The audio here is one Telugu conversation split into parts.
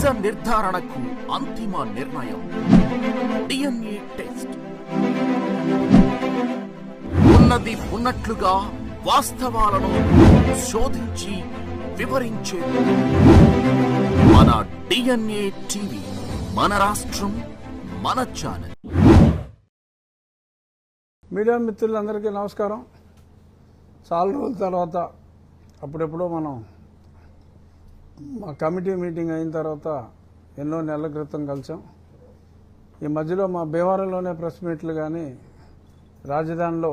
నిజ నిర్ధారణకు అంతిమ నిర్ణయం డిఎన్ఏ టెస్ట్. ఉన్నది ఉన్నట్లుగా వాస్తవాలను శోధించి వివరించే మన డిఎన్ఏ టీవీ, మన రాష్ట్రం, మన ఛానల్. మీడియా మిత్రులందరికీ నమస్కారం. చాలా రోజుల తర్వాత అప్పుడెప్పుడో మనం మా కమిటీ మీటింగ్ అయిన తర్వాత ఎన్నో నెలల క్రితం కలిసాం. ఈ మధ్యలో మా భీమవరంలోనే ప్రెస్ మీట్లు కానీ రాజధానిలో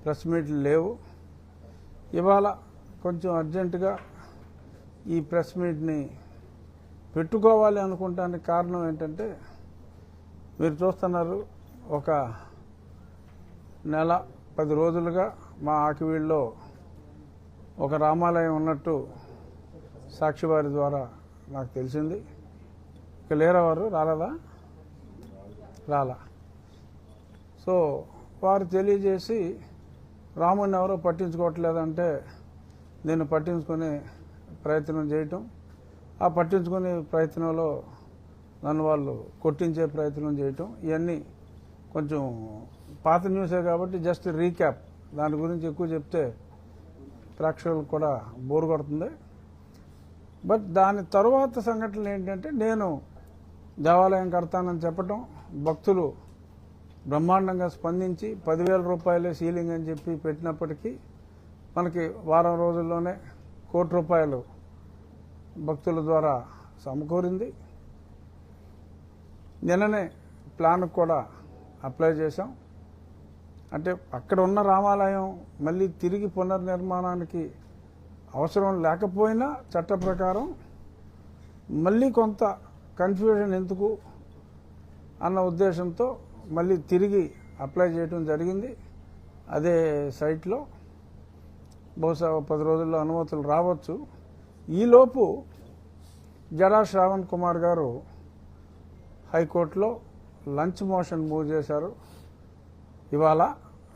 ప్రెస్ మీట్లు లేవు. ఇవాళ కొంచెం అర్జెంటుగా ఈ ప్రెస్ మీట్ని పెట్టుకోవాలి అనుకుంటానికి కారణం ఏంటంటే, మీరు చూస్తున్నారు, ఒక నెల 10 రోజులుగా మా ఆకివీడులో ఒక రామాలయం ఉన్నట్టు సాక్షివారి ద్వారా నాకు తెలిసింది. ఇక లేరా వారు? రాలా. సో వారు తెలియజేసి రాముడిని ఎవరో పట్టించుకోవట్లేదంటే నేను పట్టించుకునే ప్రయత్నం చేయటం, ఆ పట్టించుకునే ప్రయత్నంలో నన్ను వాళ్ళు కొట్టించే ప్రయత్నం చేయటం, ఇవన్నీ కొంచెం పాత న్యూసే కాబట్టి జస్ట్ రీక్యాప్. దాని గురించి ఎక్కువ చెప్తే ప్రేక్షకులకు కూడా బోరు కొడుతుంది. బట్ దాని తరువాత సంఘటనలు ఏంటంటే, నేను దేవాలయం కడతానని చెప్పటం, భక్తులు బ్రహ్మాండంగా స్పందించి 10,000 రూపాయలే సీలింగ్ అని చెప్పి పెట్టినప్పటికీ మనకి వారం రోజుల్లోనే 1 కోటి రూపాయలు భక్తుల ద్వారా సమకూరింది. నిన్ననే ప్లాన్కు కూడా అప్లై చేశాం. అంటే అక్కడ ఉన్న రామాలయం మళ్ళీ తిరిగి పునర్నిర్మాణానికి అవసరం లేకపోయినా చట్ట ప్రకారం మళ్ళీ కొంత కన్ఫ్యూజన్ ఎందుకు అన్న ఉద్దేశంతో మళ్ళీ తిరిగి అప్లై చేయడం జరిగింది. అదే సైట్లో బహుశా 10 రోజుల్లో అనుమతులు రావచ్చు. ఈలోపు జడా శ్రావణ్ కుమార్ గారు హైకోర్టులో లంచ్ మోషన్ మూవ్ చేశారు. ఇవాళ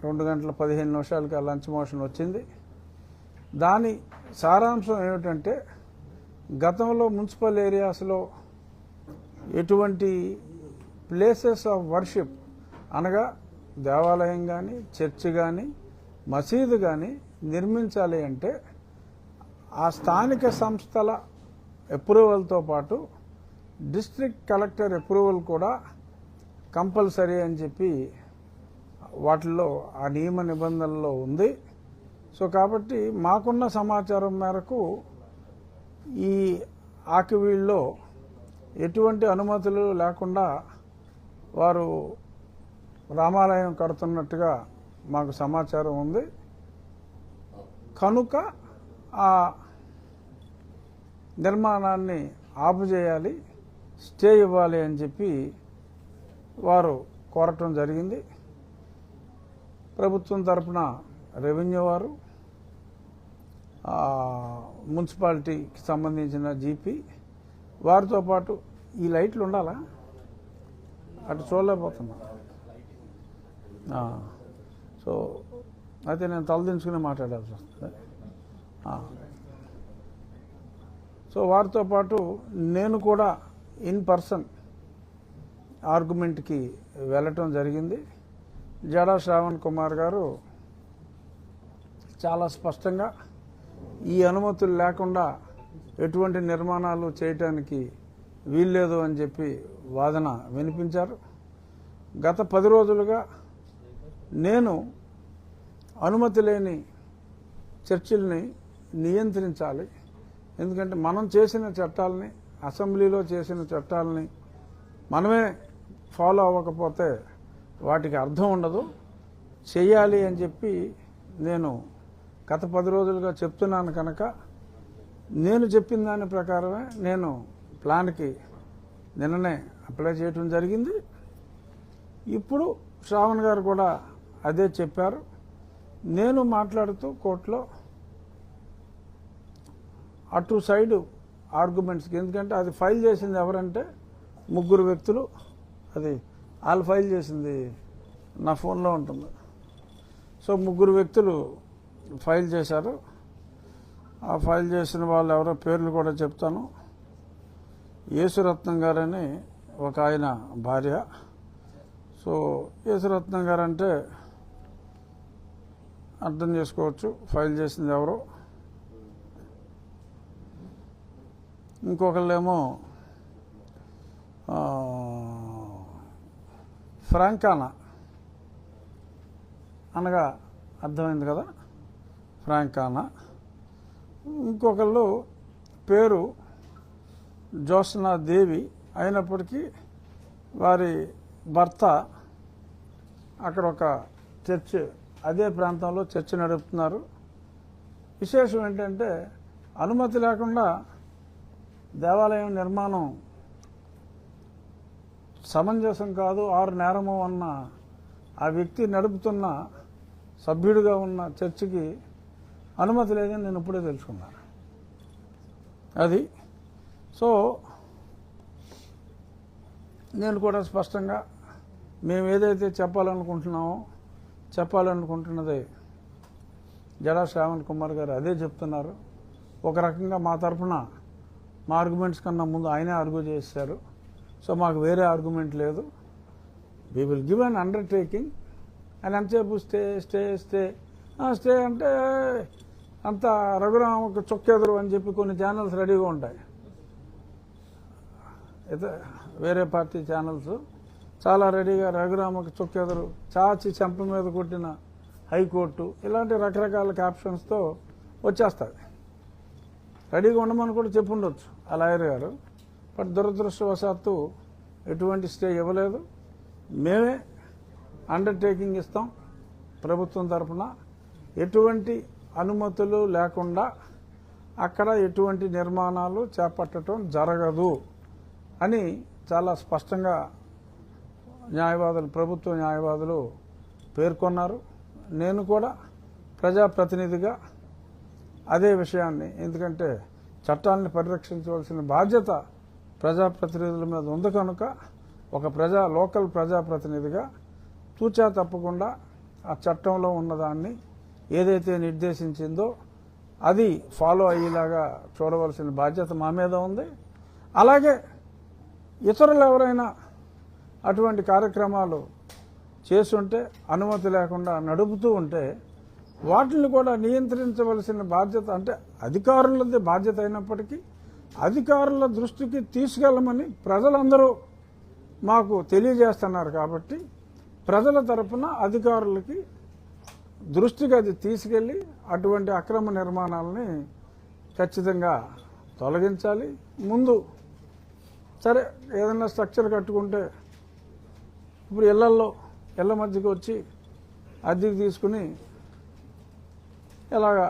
2:15 ఆ లంచ్ మోషన్ వచ్చింది. దాని సారాంశం ఏమిటంటే, గతంలో మున్సిపల్ ఏరియాస్లో ఎటువంటి ప్లేసెస్ ఆఫ్ వర్షిప్, అనగా దేవాలయం కానీ, చర్చి కానీ, మసీదు కానీ నిర్మించాలి అంటే ఆ స్థానిక సంస్థల అప్రూవల్తో పాటు డిస్ట్రిక్ట్ కలెక్టర్ అప్రూవల్ కూడా కంపల్సరీ అని చెప్పి వాటిల్లో ఆ నియమ నిబంధనల్లో ఉంది. సో కాబట్టి మాకున్న సమాచారం మేరకు ఈ ఆకివీడులో ఎటువంటి అనుమతులు లేకుండా వారు రామాలయం కడుతున్నట్టుగా మాకు సమాచారం ఉంది. కనుక ఆ నిర్మాణాన్ని ఆపు చేయాలి, స్టే ఇవ్వాలి అని చెప్పి వారు కోరటం జరిగింది. ప్రభుత్వం తరఫున రెవెన్యూ వారు, మున్సిపాలిటీకి సంబంధించిన జీపీ వారితో పాటు, ఈ లైట్లు ఉండాలా? అటు చూడలేకపోతున్నా. సో అయితే నేను తలదించుకుని మాట్లాడాల్సి వస్తుంది. సో వారితో పాటు నేను కూడా ఇన్ పర్సన్ ఆర్గ్యుమెంట్కి వెళ్ళటం జరిగింది. జడా శ్రావణ్ కుమార్ గారు చాలా స్పష్టంగా ఈ అనుమతులు లేకుండా ఎటువంటి నిర్మాణాలు చేయటానికి వీల్లేదు అని చెప్పి వాదన వినిపించారు. గత 10 రోజులుగా నేను అనుమతి లేని చర్చిల్ని నియంత్రించాలి, ఎందుకంటే మనం చేసిన చట్టాలని, అసెంబ్లీలో చేసిన చట్టాలని మనమే ఫాలో అవ్వకపోతే వాటికి అర్థం ఉండదు, చెయ్యాలి అని చెప్పి నేను గత 10 రోజులుగా చెప్తున్నాను. కనుక నేను చెప్పిన దాని ప్రకారమే నేను ప్లాన్కి నిన్ననే అప్లై చేయడం జరిగింది. ఇప్పుడు శ్రావణ్ గారు కూడా అదే చెప్పారు. నేను మాట్లాడుతూ కోర్టులో అటు సైడు ఆర్గ్యుమెంట్స్కి, ఎందుకంటే అది ఫైల్ చేసింది ఎవరంటే 3 వ్యక్తులు. అది వాళ్ళు ఫైల్ చేసింది నా ఫోన్లో ఉంటుంది. సో 3 వ్యక్తులు ఫైల్ చేశారు. ఆ ఫైల్ చేసిన వాళ్ళు ఎవరో పేర్లు కూడా చెప్తాను. యేసురత్నం గారని ఒక ఆయన భార్య. సో యేసురత్నం గారు అంటే అర్థం చేసుకోవచ్చు ఫైల్ చేసింది ఎవరో. ఇంకొకళ్ళేమో ఫ్రాంకానా అనగా అర్థమైంది కదా, ఫ్రాంకానా. ఇంకొకళ్ళు పేరు జోస్నా దేవి అయినప్పటికీ వారి భర్త అక్కడ ఒక చర్చ్, అదే ప్రాంతంలో చర్చ్ నడుపుతున్నారు. విశేషం ఏంటంటే అనుమతి లేకుండా దేవాలయం నిర్మాణం సమంజసం కాదు, ఆరు నేరము అన్న ఆ వ్యక్తి నడుపుతున్న సభ్యుడిగా ఉన్న చర్చికి అనుమతి లేదని నేను ఇప్పుడే తెలుసుకున్నాను. అది సో నేను కూడా స్పష్టంగా మేము ఏదైతే చెప్పాలనుకుంటున్నది జడా శ్రావణ్ కుమార్ గారు అదే చెప్తున్నారు. ఒక రకంగా మా తరఫున మా ఆర్గ్యుమెంట్స్ కన్నా ముందు ఆయనే ఆర్గ్యూ చేశారు. సో మాకు వేరే ఆర్గ్యుమెంట్ లేదు. We will give an undertaking అని ఎంతసేపు స్టే అంటే అంత రఘురామకు చొక్కెదురు అని చెప్పి కొన్ని ఛానల్స్ రెడీగా ఉంటాయి. అయితే వేరే పార్టీ ఛానల్స్ చాలా రెడీగా రఘురామకు చొక్కెదురు, చాచి చెంప మీద కొట్టిన హైకోర్టు, ఇలాంటి రకరకాల క్యాప్షన్స్తో వచ్చేస్తుంది. రెడీగా ఉండమని కూడా చెప్పుండొచ్చు ఆ లాయర్ గారు. బట్ దురదృష్టవశాత్తు ఎటువంటి స్టే ఇవ్వలేదు. మేమే అండర్టేకింగ్ ఇస్తాం ప్రభుత్వం తరఫున, ఎటువంటి అనుమతులు లేకుండా అక్కడ ఎటువంటి నిర్మాణాలు చేపట్టడం జరగదు అని చాలా స్పష్టంగా ప్రభుత్వ న్యాయవాదులు పేర్కొన్నారు. నేను కూడా ప్రజాప్రతినిధిగా అదే విషయాన్ని, ఎందుకంటే చట్టాలను పరిరక్షించవలసిన బాధ్యత ప్రజాప్రతినిధుల మీద ఉంది కనుక ఒక లోకల్ ప్రజాప్రతినిధిగా తూచా తప్పకుండా ఆ చట్టంలో ఉన్నదాన్ని ఏదైతే నిర్దేశించిందో అది ఫాలో అయ్యేలాగా చూడవలసిన బాధ్యత మా మీద ఉంది. అలాగే ఇతరులు ఎవరైనా అటువంటి కార్యక్రమాలు చేస్తుంటే అనుమతి లేకుండా నడుపుతూ ఉంటే వాటిని కూడా నియంత్రించవలసిన బాధ్యత, అంటే అధికారులది బాధ్యత అయినప్పటికీ అధికారుల దృష్టికి తీసుకెళ్ళమని ప్రజలందరూ మాకు తెలియజేస్తున్నారు. కాబట్టి ప్రజల తరపున అధికారులకి దృష్టికి అది తీసుకెళ్ళి అటువంటి అక్రమ నిర్మాణాలని ఖచ్చితంగా తొలగించాలి. ముందు సరే ఏదైనా స్ట్రక్చర్ కట్టుకుంటే ఇప్పుడు ఇళ్ల మధ్యకి వచ్చి అద్దెకి తీసుకుని ఇలాగా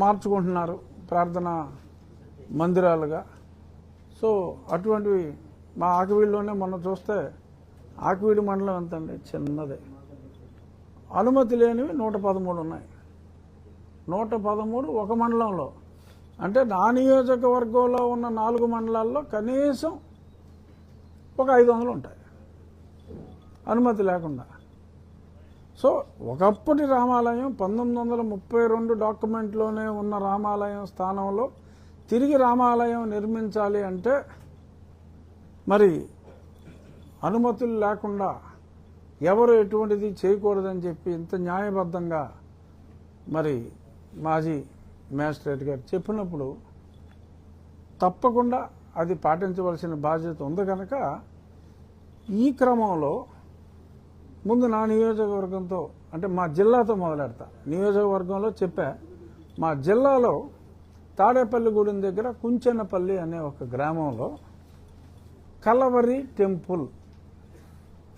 మార్చుకుంటున్నారు ప్రార్థనా మందిరాలుగా. సో అటువంటివి మా ఆకివీడులోనే మొన్న చూస్తే, ఆకివీడు మండలం ఎంతండి, చిన్నదే. అనుమతి లేనివి 113 ఉన్నాయి. 113 ఒక మండలంలో. అంటే నా నియోజకవర్గంలో ఉన్న 4 మండలాల్లో కనీసం ఒక 500 ఉంటాయి అనుమతి లేకుండా. సో ఒకప్పటి రామాలయం 1932 డాక్యుమెంట్లోనే ఉన్న రామాలయం స్థానంలో తిరిగి రామాలయం నిర్మించాలి అంటే మరి అనుమతులు లేకుండా ఎవరు ఎటువంటిది చేయకూడదని చెప్పి ఇంత న్యాయబద్ధంగా మరి మాజీ మ్యాజిస్ట్రేట్ గారు చెప్పినప్పుడు తప్పకుండా అది పాటించవలసిన బాధ్యత ఉంది కనుక ఈ క్రమంలో ముందు నా నియోజకవర్గంతో, అంటే మా జిల్లాతో మొదలెడతా. నియోజకవర్గంలో చెప్పా, మా జిల్లాలో తాడేపల్లిగూడెం దగ్గర కుంచెన్నపల్లి అనే ఒక గ్రామంలో కలవరి టెంపుల్,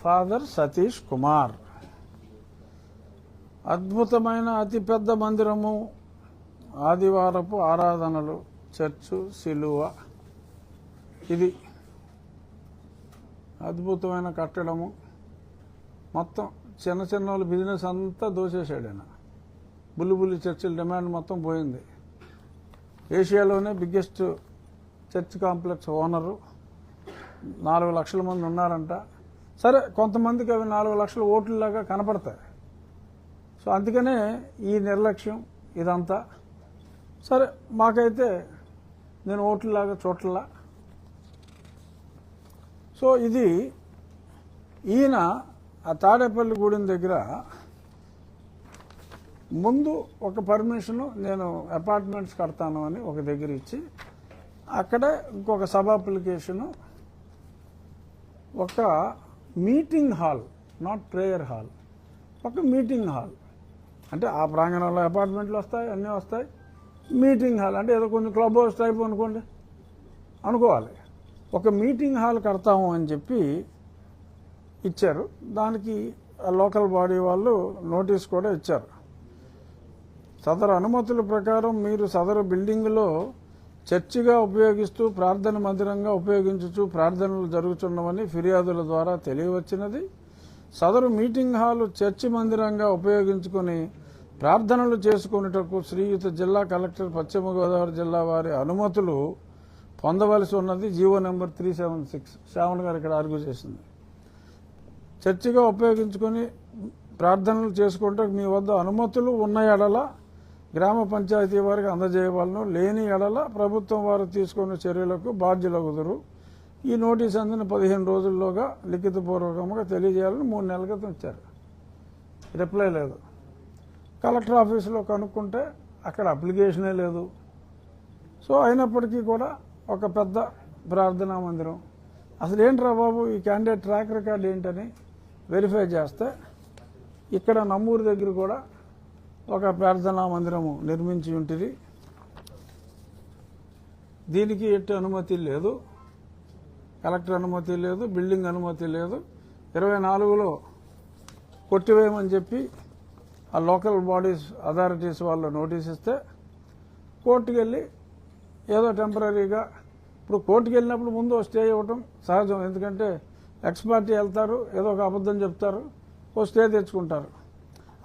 ఫాదర్ సతీష్ కుమార్, అద్భుతమైన అతిపెద్ద మందిరము, ఆదివారపు ఆరాధనలు, చర్చు, సిలువ, ఇది అద్భుతమైన కట్టడము. మొత్తం చిన్న బిజినెస్ అంతా దోచేశాడు ఆయన. బుల్లి చర్చిల డిమాండ్ మొత్తం పోయింది. ఏషియాలోనే బిగ్గెస్ట్ చర్చ్ కాంప్లెక్స్ ఓనరు. 4 లక్షల మంది ఉన్నారంట. సరే కొంతమందికి అవి 4 లక్షల ఓట్లలాగా కనపడతాయి. సో అందుకనే ఈ నిర్లక్ష్యం ఇదంతా. సరే మాకైతే నేను ఓట్లలాగా చోట్ల. సో ఇది ఈయన ఆ తాడేపల్లిగూడెం దగ్గర ముందు ఒక పర్మిషను నేను అపార్ట్మెంట్స్ కడతాను అని ఒక దగ్గర ఇచ్చి అక్కడే ఇంకొక సబ్ అప్లికేషను ఒక meeting hall, not prayer hall, ఒక మీటింగ్ హాల్. అంటే ఆ ప్రాంగణంలో అపార్ట్మెంట్లు వస్తాయి, అన్నీ వస్తాయి. మీటింగ్ హాల్ అంటే ఏదో కొంచెం క్లబ్ హౌస్ టైప్ అనుకోండి, అనుకోవాలి. ఒక మీటింగ్ హాల్ కడతాము అని చెప్పి ఇచ్చారు. దానికి లోకల్ బాడీ వాళ్ళు నోటీస్ కూడా ఇచ్చారు. సదరు అనుమతుల ప్రకారం మీరు సదరు బిల్డింగ్లో చర్చిగా ఉపయోగిస్తూ ప్రార్థన మందిరంగా ఉపయోగించుచు ప్రార్థనలు జరుగుతున్నవని ఫిర్యాదుల ద్వారా తెలియవచ్చినది. సదరు మీటింగ్ హాలు చర్చి మందిరంగా ఉపయోగించుకుని ప్రార్థనలు చేసుకునేటకు శ్రీయుత జిల్లా కలెక్టర్ పశ్చిమ గోదావరి జిల్లా వారి అనుమతులు పొందవలసి ఉన్నది. జీవో నెంబర్ 376 శ్రావణ్ గారు ఇక్కడ ఆర్గ్యూ చేసింది. చర్చిగా ఉపయోగించుకుని ప్రార్థనలు చేసుకుంటే మీ వద్ద అనుమతులు ఉన్న ఎడల గ్రామ పంచాయతీ వారికి అందజేయవలను, లేని ఎడల ప్రభుత్వం వారు తీసుకున్న చర్యలకు బాధ్యులగుదురు. ఈ నోటీస్ అందిన 15 రోజుల్లోగా లిఖితపూర్వకంగా తెలియజేయాలని 3 నెలల క్రితం ఇచ్చారు. రిప్లై లేదు. కలెక్టర్ ఆఫీసులో కనుక్కుంటే అక్కడ అప్లికేషనే లేదు. సో అయినప్పటికీ కూడా ఒక పెద్ద ప్రార్థనా మందిరం. అసలు ఏంట్రా బాబు ఈ క్యాండిడేట్ ట్రాక్ రికార్డ్ ఏంటని వెరిఫై చేస్తే ఇక్కడ నమ్మూరు దగ్గర కూడా ఒక ప్రార్థనా మందిరము నిర్మించి ఉంటుంది. దీనికి ఎట్టి అనుమతి లేదు, కలెక్టర్ అనుమతి లేదు, బిల్డింగ్ అనుమతి లేదు. 24లో కొట్టివేయమని చెప్పి ఆ లోకల్ బాడీస్ అథారిటీస్ వాళ్ళు నోటీస్ ఇస్తే కోర్టుకు వెళ్ళి ఏదో టెంపరీగా, ఇప్పుడు కోర్టుకు వెళ్ళినప్పుడు ముందు స్టే ఇవ్వటం సహజం. ఎందుకంటే ఎక్స్ పార్టీ వెళ్తారు, ఏదో ఒక అబద్ధం చెప్తారు, ఓ స్టే తెచ్చుకుంటారు.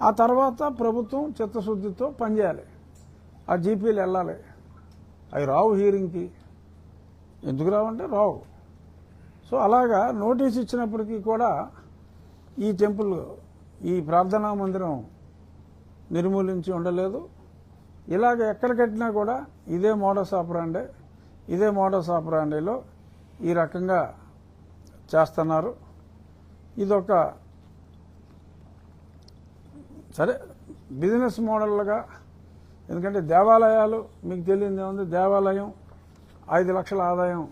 ఆ తర్వాత ప్రభుత్వం చిత్తశుద్ధితో పనిచేయాలి. ఆ జీపీలు వెళ్ళాలి. అవి రావు హీరింగ్కి. ఎందుకు రావంటే రావు. సో అలాగా నోటీస్ ఇచ్చినప్పటికీ కూడా ఈ టెంపుల్, ఈ ప్రార్థనా మందిరం నిర్మూలించి ఉండలేదు. ఇలాగ ఎక్కడ కట్టినా కూడా ఇదే మోడస్ ఆపరాండేలో ఈ రకంగా చేస్తున్నారు. ఇదొక సరే బిజినెస్ మోడల్గా, ఎందుకంటే దేవాలయాలు మీకు తెలియదు ఏముంది, దేవాలయం 5 లక్షల ఆదాయం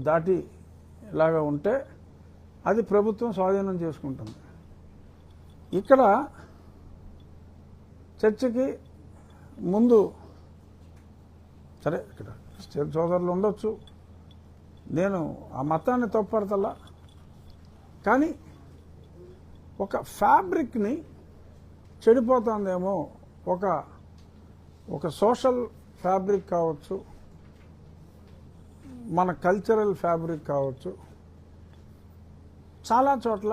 దాటి ఇలాగా ఉంటే అది ప్రభుత్వం స్వాధీనం చేసుకుంటుంది. ఇక్కడ చర్చికి ముందు సరే ఇక్కడ క్రిస్టియన్ సోదరులు ఉండొచ్చు, నేను ఆ మతాన్ని తప్పుపడతల్లా, కానీ ఒక ఫ్యాబ్రిక్ని చెడిపోతుందేమో, ఒక సోషల్ ఫ్యాబ్రిక్ కావచ్చు, మన కల్చరల్ ఫ్యాబ్రిక్ కావచ్చు. చాలా చోట్ల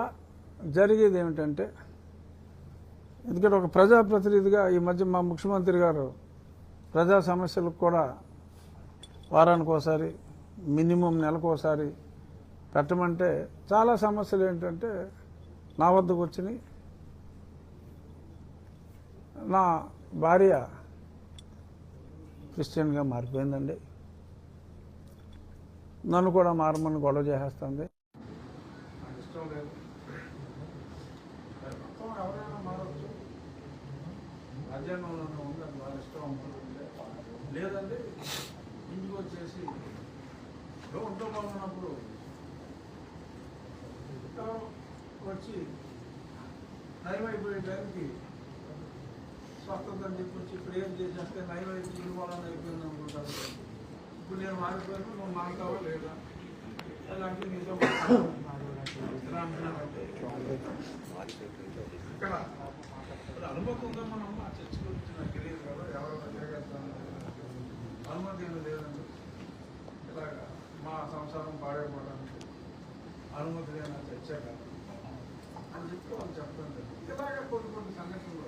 జరిగేది ఏమిటంటే, ఎందుకంటే ఒక ప్రజాప్రతినిధిగా ఈ మధ్య మా ముఖ్యమంత్రి గారు ప్రజా సమస్యలకు కూడా వారానికి ఒకసారి, మినిమం నెలకోసారి పెట్టమంటే చాలా సమస్యలు ఏంటంటే నా వద్దకు వచ్చినాయి. నా భార్య క్రిస్టియన్గా మారిపోయిందండి, నన్ను కూడా మారమని గొడవ చేసేస్తుంది. నాకు ఇష్టం లేదు. ఎవరైనా మారవచ్చు, రాజ్యాంగంలోనే ఉంది, అది వాళ్ళ ఇష్టం. లేదండి ఇంటికి వచ్చేసి ఒంట్లో బాగున్నప్పుడు వచ్చి నయమైపోయే టైంకి స్వస్థత అని చెప్పి వచ్చి ప్రేయర్ చేసేస్తే నయమైతే ఇవ్వాలని అయిపోయింది అనుకుంటారు. ఇప్పుడు నేను మారిపోయాను, నువ్వు మారుతావా లేదా అలాంటి నీతో ఎలా అంటున్నారంటే ఇక్కడ అనుమతి ఉందా? మనం ఆ చర్చ గురించి నాకు తెలియదు కదా, ఎవరైనా తిరగేస్తాను, అనుమతి ఏమి లేదండి. ఇలాగా మా సంసారం పాడైపోవడానికి అనుమతి లేని చర్చ కాదు అని చెప్పి వాళ్ళు చెప్తాను. ఇలాగా కొన్ని సంఘటనలు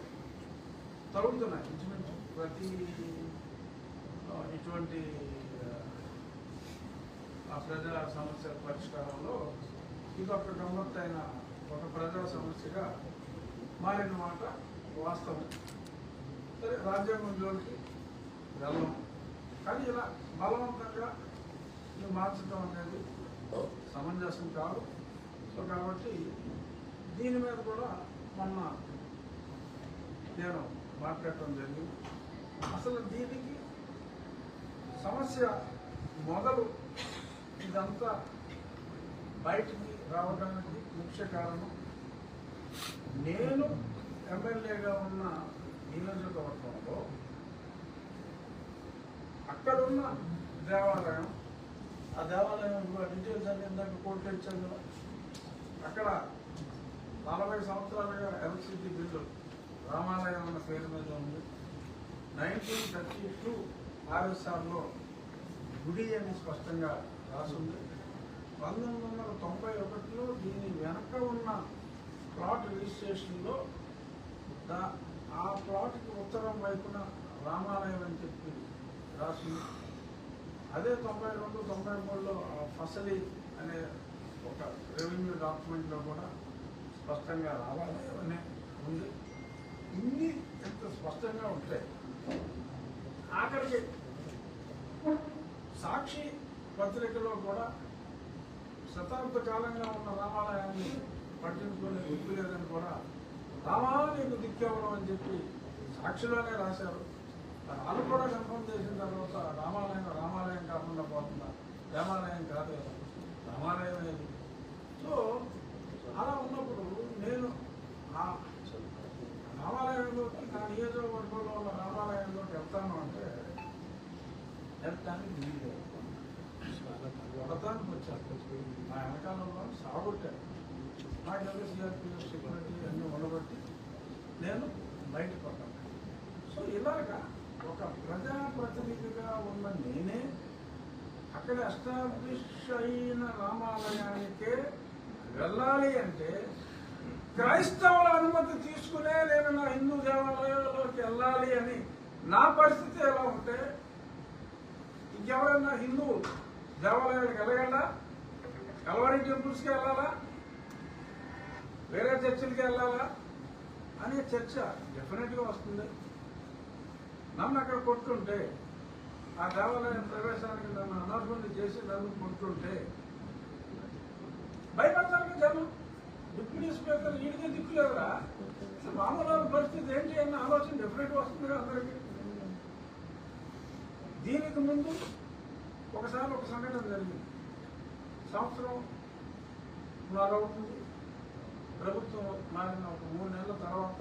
తగులుతున్నాయి. ఇంచుమించు ప్రతి ఇటువంటి ఆ ప్రజా సమస్యల పరిష్కారంలో ఇదొక గమ్మత్తైన ఒక ప్రజా సమస్యగా మారిన మాట వాస్తవం. సరే రాజ్యాంగం జోలికి వెళ్ళం, కానీ ఇలా బలవంతంగా నువ్వు మార్చడం అనేది సమంజసం కాదు. సో కాబట్టి దీని మీద కూడా మొన్న నేను మాట్లాడటం జరిగింది. అసలు దీనికి సమస్య మొదలు ఇదంతా బయటికి రావడానికి ముఖ్య కారణం నేను ఎమ్మెల్యేగా ఉన్న నియోజకవర్గంలో అక్కడున్న దేవాలయం, ఆ దేవాలయంలో డీటెయిల్స్ అన్ని ఇందాక కోర్టు ఇచ్చాను కదా, అక్కడ 40 సంవత్సరాలుగా ఎలక్ట్రిసిటీ బిల్లు రామాలయం అన్న పేరు మీద ఉంది. 1932 ఆర్ఎస్ఆర్లో గుడి అని స్పష్టంగా రాసింది. 1991లో దీని వెనక ఉన్న ప్లాట్ రిజిస్ట్రేషన్లో ఆ ప్లాట్కి ఉత్తరం వైపున రామాలయం అని చెప్పి రాసింది. అదే 92, 93లో ఫసలి అనే ఒక రెవెన్యూ డాక్యుమెంట్లో కూడా స్పష్టంగా రామాలయం అనే ఉంది. ఇన్ని ఎంత స్పష్టంగా ఉంటాయి. ఆఖరికి సాక్షి పత్రికలో కూడా శతాబ్ద కాలంగా ఉన్న రామాలయాన్ని పట్టించుకునే దిక్కు లేదని కూడా రామాలయం దిక్కెవడం అని చెప్పి సాక్షిలోనే రాశారు. వాళ్ళు కూడా కన్ఫర్మ్ చేసిన తర్వాత రామాలయం కాకుండా పోతుందా? రామాలయం కాదు కదా, రామాలయం అనేది. సో అలా ఉన్నప్పుడు నేను ఆ రామాలయంలోకి, నా నియోజకవర్గంలో ఉన్న రామాలయంలోకి వెళ్తాను అంటే వెళ్తానికి వీలు వడతానికి వచ్చాను. నా వెనకాలంలో సాగొట్టాను. నాకెళ్ళి సిఆర్పిఎఫ్ సెక్యూరిటీ అన్నీ ఉండబట్టి నేను బయట పడ్డాను. సో ఇలాగా ఒక ప్రజాప్రతినిధిగా ఉన్న నేనే అక్కడ ఎస్టాబ్లిష్ అయిన రామాలయానికే వెళ్ళాలి అంటే క్రైస్తవుల అనుమతి తీసుకునే నేను నా హిందూ దేవాలయంలోకి వెళ్ళాలి అని నా పరిస్థితి ఎలా ఉంటే ఇంకెవరైనా హిందూ దేవాలయానికి వెళ్ళగలరా? కల్వరీ టెంపుల్స్కి వెళ్ళాలా? వేరే చర్చిలకి వెళ్ళాలా అనే చర్చ డెఫినెట్గా వస్తుంది. నన్ను అక్కడ కొట్టుంటే, ఆ దేవాలయం ప్రవేశానికి నన్ను అనర్హుల్ని చేసి నన్ను కొట్టుంటే భయపడతారు జనం. డిప్యూటీ స్పీకర్ వీడికే దిక్కులేదురా, మామూలు పరిస్థితి ఏంటి అన్న ఆలోచన డెఫినెట్గా వస్తుంది అందరికీ. దీనికి ముందు ఒకసారి ఒక సంఘటన జరిగింది. సంవత్సరం అవుతుంది, ప్రభుత్వం మారిన ఒక 3 నెలల తర్వాత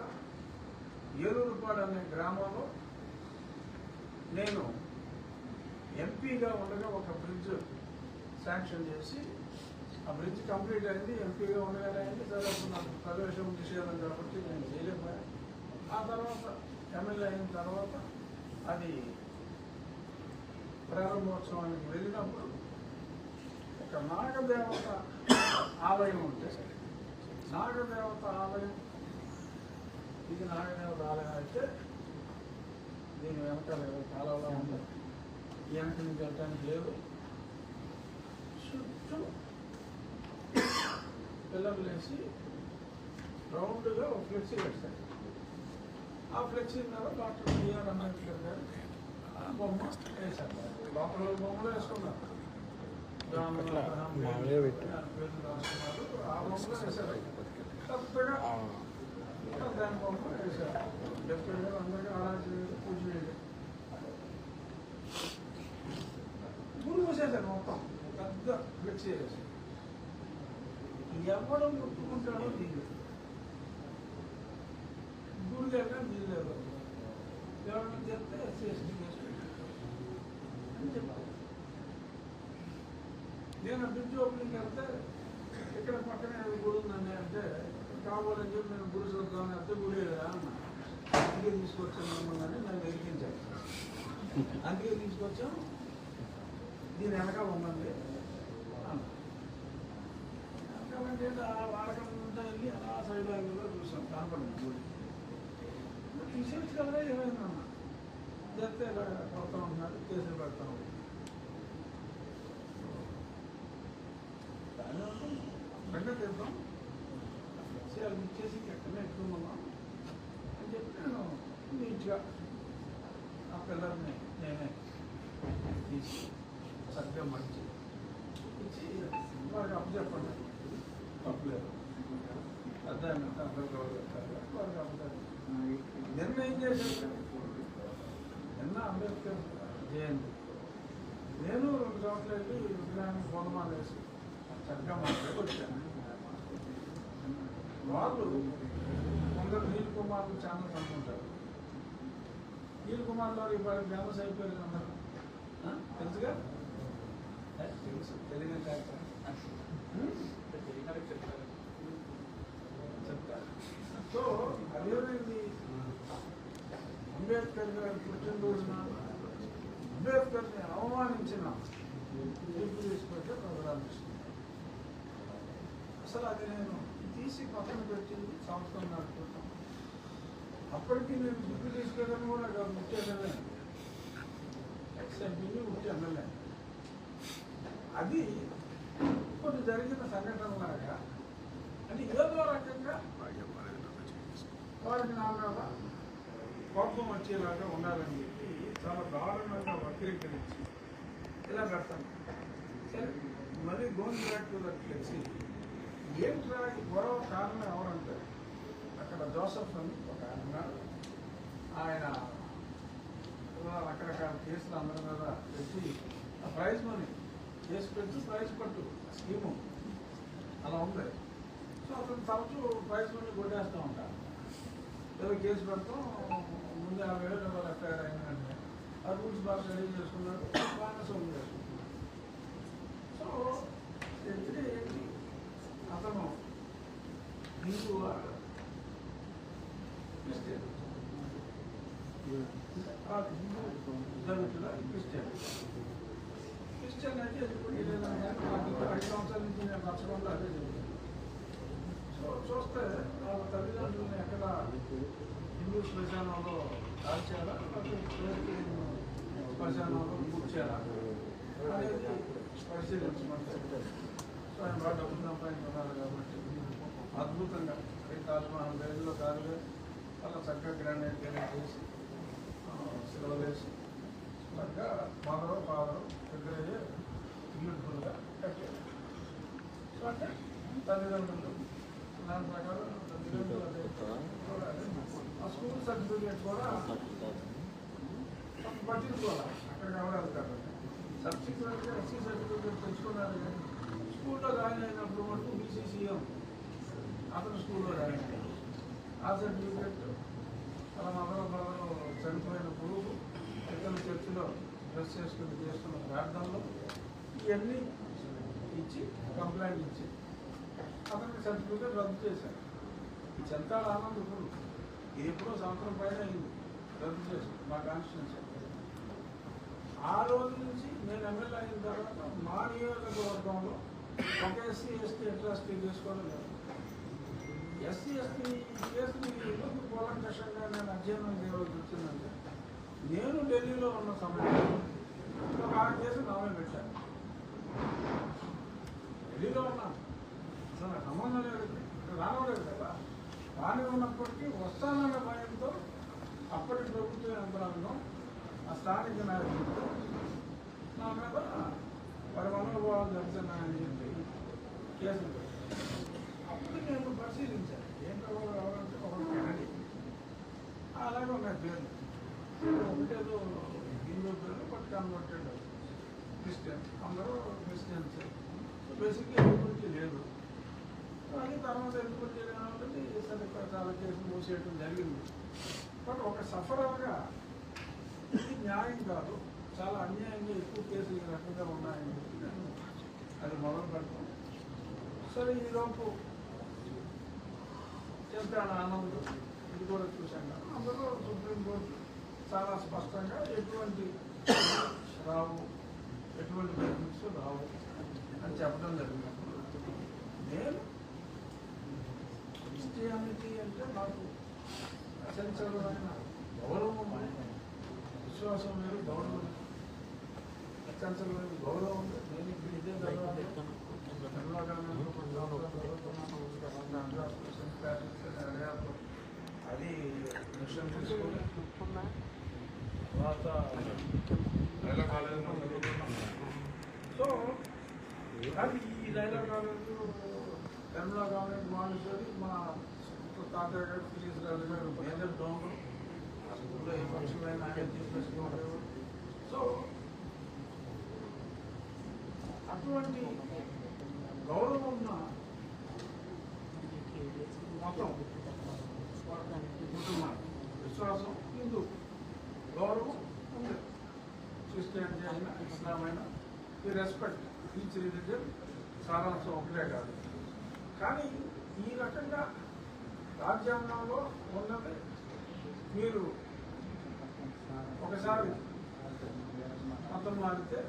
ఏలూరుపాడు అనే గ్రామంలో నేను ఎంపీగా ఉండగా ఒక బ్రిడ్జ్ శాంక్షన్ చేసి, ఆ బ్రిడ్జ్ కంప్లీట్ అయింది. ఎంపీగా ఉండగానే అయింది. సరే అప్పుడు నాకు ప్రవేశం నిషేధం కాబట్టి నేను చేయలేకపోయాను. ఆ తర్వాత ఎమ్మెల్యే అయిన తర్వాత అది ప్రారంభోత్సవానికి వెళ్ళినప్పుడు ఒక నాగదేవత ఆలయం ఉంటే, నాగదేవత ఆలయం, ఇది నాగదేవత ఆలయం అయితే దీని వెనకాల కాలంలో ఉంది. వెనక నుంచి వెళ్ళటానికి లేదు. చుట్టూ పిల్లలు వేసి రౌండ్గా ఒక ఫ్లెక్సీ వేస్తారు. ఆ ఫ్లెక్సీ మీద డాక్టర్ బిఆర్ అంబేద్కర్ గారు బొమ్మ వేశారు. లోపల బొమ్మలు వేసుకున్నారు. ఆ బొమ్మలో వేశారు. కొత్తగా దాని బొమ్మ వేశారు. డెఫినెట్గా అందరికీ ఆరాధన పూజ చేయాలి. గుడి మూసేశారు మొత్తం, పెద్ద ఫ్లెక్సీ వేసి. ఎవరు ముట్టుకుంటాడో నీళ్ళు గుడి దగ్గర నీళ్ళు లేదు. ఎవరైనా చెప్తే ఎస్సీ అని చెప్పాలి. నేను బ్రిడ్జ్ ఓపెనింగ్ వెళ్తే ఇక్కడ పక్కనే గుడి ఉందండి అంటే కావాలని చెప్పి నేను గుడి చూద్దామని వెళ్తే గుడి లేదా అన్న. అందుకే తీసుకొచ్చాను మిమ్మల్ని నేను వెలిగించాను. అందుకే తీసుకొచ్చాం, దీని వెనకాల ఉందండి అన్న. వెనకాలంటే వాడకంతా వెళ్ళి అలా సైడ్ యాంగిల్లో చూసాం, కనపడింది గుడి. తీసేసి కదా ఏమైందన్న చెప్తే ఇలా కొడతా ఉంటున్నారు, కేసులు పెడతా ఉంటారు. వెంటనే తెద్దాం, అది ఇచ్చేసి ఎక్కడనే ఎక్కుతున్నాం అని చెప్పి నేను నీట్గా ఆ పిల్లల్ని నేనే తీసి చక్కగా మంచి ఇచ్చి వారికి అప్పచెప్పండి, తప్పులేదు. పెద్ద అందరూ గౌరవిస్తారు, వారికి అప్పచెప్పండి. నిన్న ఏం చేశారు? నిన్న అంబేద్కర్ జయంతి. నేను 2 చోట్ల వెళ్ళి విగ్రహాన్ని పూలమాల వేసి చక్కగా మాట్లాడి వచ్చాను. వాళ్ళు కొందరు నీల్ కుమార్ ఛానల్స్ అనుకుంటారు. నీల్ కుమార్ గారు ఇవాళ ఫేమస్ అయిపోయారు అందరూ, తెలుసుగా? తెలుసు, తెలియని చెప్తారు. సో అదేమైంది, అంబేద్కర్ గారి పుట్టినరోజున అంబేద్కర్ని అవమానించిన తీర్పు తీసుకుంటే ప్రజలు అసలు అది నేను తీసి పక్కన పెట్టింది సంవత్సరం నడుపుతాం. అప్పటికి నేను గుర్తు తీసుకెళ్ళని కూడా ముఖ్య ఎమ్మెల్యే, ఎక్స్ఎంపీని ముఖ్య ఎమ్మెల్యే. అది కొన్ని జరిగిన సంఘటనలాగా అంటే ఏదో రకంగా వారికి నా మీద కోపం వచ్చేలాగా ఉండాలని చెప్పి చాలా దారుణంగా వక్రీకరించి ఇలా పెడతాను. సరే, మళ్ళీ గోన్ బ్యాక్ టు దట్ తెలిసి ఏంట్రా ఈ గొడవ కారణం ఎవరంటే అక్కడ జోసఫ్ అని ఒక ఆయన ఉన్నాడు. ఆయన రకరకాల కేసులు అందరి మీద పెట్టి ఆ ప్రైజ్ మనీ కేసు పెట్టి ప్రైజ్ పట్టు స్కీము అలా ఉంది. సో అతను తరచూ ప్రైజ్ మనీ కొట్టేస్తూ ఉంటారు. ఏదో కేసు పెడతాం, ముందు 50,000 ఎఫ్ఐఆర్ అయిందంటే ఆ రూల్స్ బాగా రెడీ చేసుకున్నాడు, బాగా సోల్వ్ చేసుకుంటున్నాడు. సో ఏంటి అతను హిందూ క్రిస్టియన్, దళితుల క్రిస్టియన్ అయితే 5 సంవత్సరాల నుంచి నేను నచ్చకుండా అదే చెప్తాను. సో చూస్తే వాళ్ళ తల్లిదండ్రులను ఎక్కడ హిందూ శ్మశానంలో కాల్చేయాలా, శ్మశానంలో కూర్చేయాలా అనేది పరిశీలించమంటే, సో ఆయన బాగా డబ్బులు సంపాదించుకున్నారు కాబట్టి అద్భుతంగా తాజ్మహల్ రైతులో కాదుగా అలా చక్కగా గ్రానైట్ చేసి సిలవలు వేసి చక్కగా ఫాదరు దగ్గరే బ్యూటిఫుల్గా కట్టారు. సో అంటే తల్లిదండ్రులు దాని ప్రకారం ఆ స్కూల్ సర్టిఫికేట్ కూడా పట్టించుకోవాలి. అక్కడ కావాలి కదా సబ్సిక్వెంట్గా ఎస్సీ సర్టిఫికేట్ తెచ్చుకున్నారు. కానీ స్కూల్లో జాయిన్ అయినప్పుడు మటుకు బీసీసీఎం అతను స్కూల్లో జాయిన్ అయ్యారు. ఆ సర్టిఫికేట్ అలా మదనపల్లలో చనిపోయిన పురుగు ఇతను చర్చిలో డ్రెస్ చేసుకుని చేస్తున్న ప్రార్థనలో ఇవన్నీ ఇచ్చి కంప్లైంట్ ఇచ్చి అతనికి సర్టిఫికేట్ రద్దు చేశారు. ఈ చెంతాల ఆనంద్ ఇప్పుడు ఇది ఎప్పుడో సంవత్సరం పైన అయింది రద్దు చేశారు మా కాన్స్టిట్యూన్సీ. ఆ రోజు నుంచి నేను ఎమ్మెల్యే అయిన తర్వాత మా నియోజకవర్గంలో ఒక ఎస్సీ ఎస్టీ అట్రాసిటీ చేసుకోవడం లేదు. ఎస్సీ ఎస్టీ కేసుని ఎందుకు కూలంకషంగా నేను అధ్యయనం చేయవలసి వచ్చిందంటే, నేను ఢిల్లీలో ఉన్న సమయంలో ఒక 6 కేసులు నామే పెట్టాను. ఢిల్లీలో ఉన్నాను, అసలు నాకు సంబంధం లేదు, రావలేదు కదా. రాని ఉన్నప్పటికీ వస్తానన్న భయంతో అప్పటి ప్రభుత్వ యంత్రాంగం ఆ స్థానిక నాయకులతో నా మీద వారి మనోభావాలు జరుగుతున్నాయని చెప్పి కేసులు పెట్టారు. అప్పుడు నేను పరిశీలించాను ఏంటో ఎవరంటే ఒకరు కెనడీ అలాగే ఉన్నాయి పేర్లు. ఒకటేదో హిందూ పేర్లు బట్ కన్వర్టెడ్ క్రిస్టియన్, అందరూ క్రిస్టియన్స్. బేసిక్గా ఎదుగురికి లేదు. అది తర్వాత ఎదుగురికి లేదంటే సరే చాలా కేసులు మూసేయడం జరిగింది. బట్ ఒక సఫరర్గా ఇది న్యాయం కాదు, చాలా అన్యాయంగా ఎక్కువ కేసులు ఈ రకంగా ఉన్నాయని చెప్పి నేను అది మొదలు పెడతాను. సరే ఈలోపు చెంతాడు ఆనంద్ ఇది కూడా చూశాను. అందులో సుప్రీంకోర్టు చాలా స్పష్టంగా ఎటువంటి రావు, ఎటువంటి బెనిఫిట్స్ రావు అని చెప్పడం జరిగినప్పుడు నేను క్రిస్టియానిటీ అంటే నాకు అసెన్షియల్మైన గౌరవం, విశ్వాసం లేదు, గౌరవం అత్యంతమైన గౌరవం ఉంది. నేను ఇప్పుడు ఇదే అది మిషన్ తీసుకుని తర్వాత సో కానీ ఈ railway college Telangana government monetary మా తాతయ్య గారు ఫిజిక్స్ గారు మేజర్ డోనర్ ఆ స్కూల్లో ఏ పక్షమైన ఆయన తీసుకొచ్చుకున్నారు. సో అటువంటి గౌరవం ఉన్న మొత్తం కుటుంబం విశ్వాసం హిందూ గౌరవం ఉంది. క్రిస్టియానిటీ అయినా ఇస్లాం అయినా ఈ రెస్పెక్ట్ ఈచ్ రిలీజన్ సారాంశం ఒకటే కాదు. కానీ ఈ రకంగా రాజ్యాంగంలో ఉన్నది మీరు ఒకసారి మతం మారితే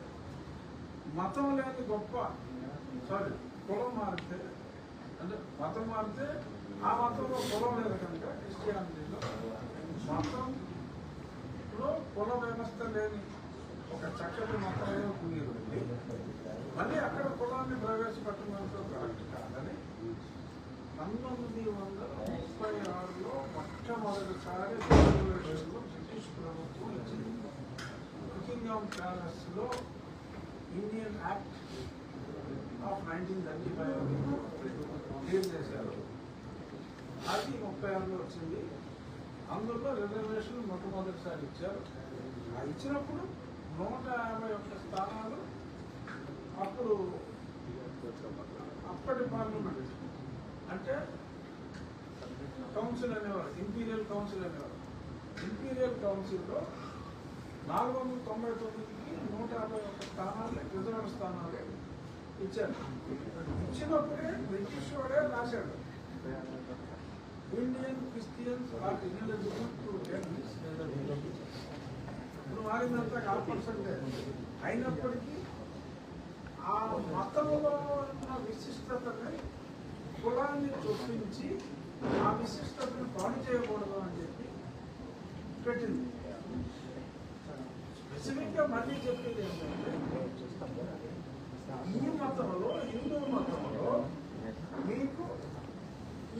మతం లేని గొప్ప కులం మారితే అంటే మతం మారితే ఆ మతంలో కులం లేదు కనుక క్రిస్టియానిటీలో మతంలో కుల వ్యవస్థ లేని ఒక చక్కటి మతంలో మీరు మళ్ళీ అక్కడ కులాన్ని ప్రవేశపెట్టడంతో కరెక్ట్ కాదని 1936లో మొట్టమొదటిసారి రిజర్వేషన్లో బ్రిటిష్ ప్రభుత్వం ఇచ్చింది. బుకింగ్హామ్ ప్యాలెస్లో ఇండియన్ యాక్ట్ ఆఫ్ 1935 రిలీజ్ చేశారు. అది 36లో వచ్చింది. అందులో రిజర్వేషన్ మొట్టమొదటిసారి ఇచ్చారు. ఆ ఇచ్చినప్పుడు 151 స్థానాలు అప్పుడు అప్పటి పార్లమెంట్ అంటే కౌన్సిల్ అనేవారు, ఇంపీరియల్ కౌన్సిల్ అనేవారు. ఇంపీరియల్ కౌన్సిల్లో 499కి 151 స్థానాలు రిజర్వ్ స్థానాలు ఇచ్చారు. ఇచ్చినప్పుడే బ్రిటిష్ వాడే రాశాడు, Indian Christians are ineligible to get this reservation. ఇప్పుడు మారిందంతా 4% అయినప్పటికీ ఆ మతంలో ఉన్న విశిష్టతని కులాన్ని చొప్పించి ఆ విశిష్టతను పాడు చేయకూడదు అని చెప్పి పెట్టింది. స్పెసిఫిక్గా మళ్ళీ చెప్పేది ఏంటంటే ఈ మతంలో హిందూ మతంలో మీకు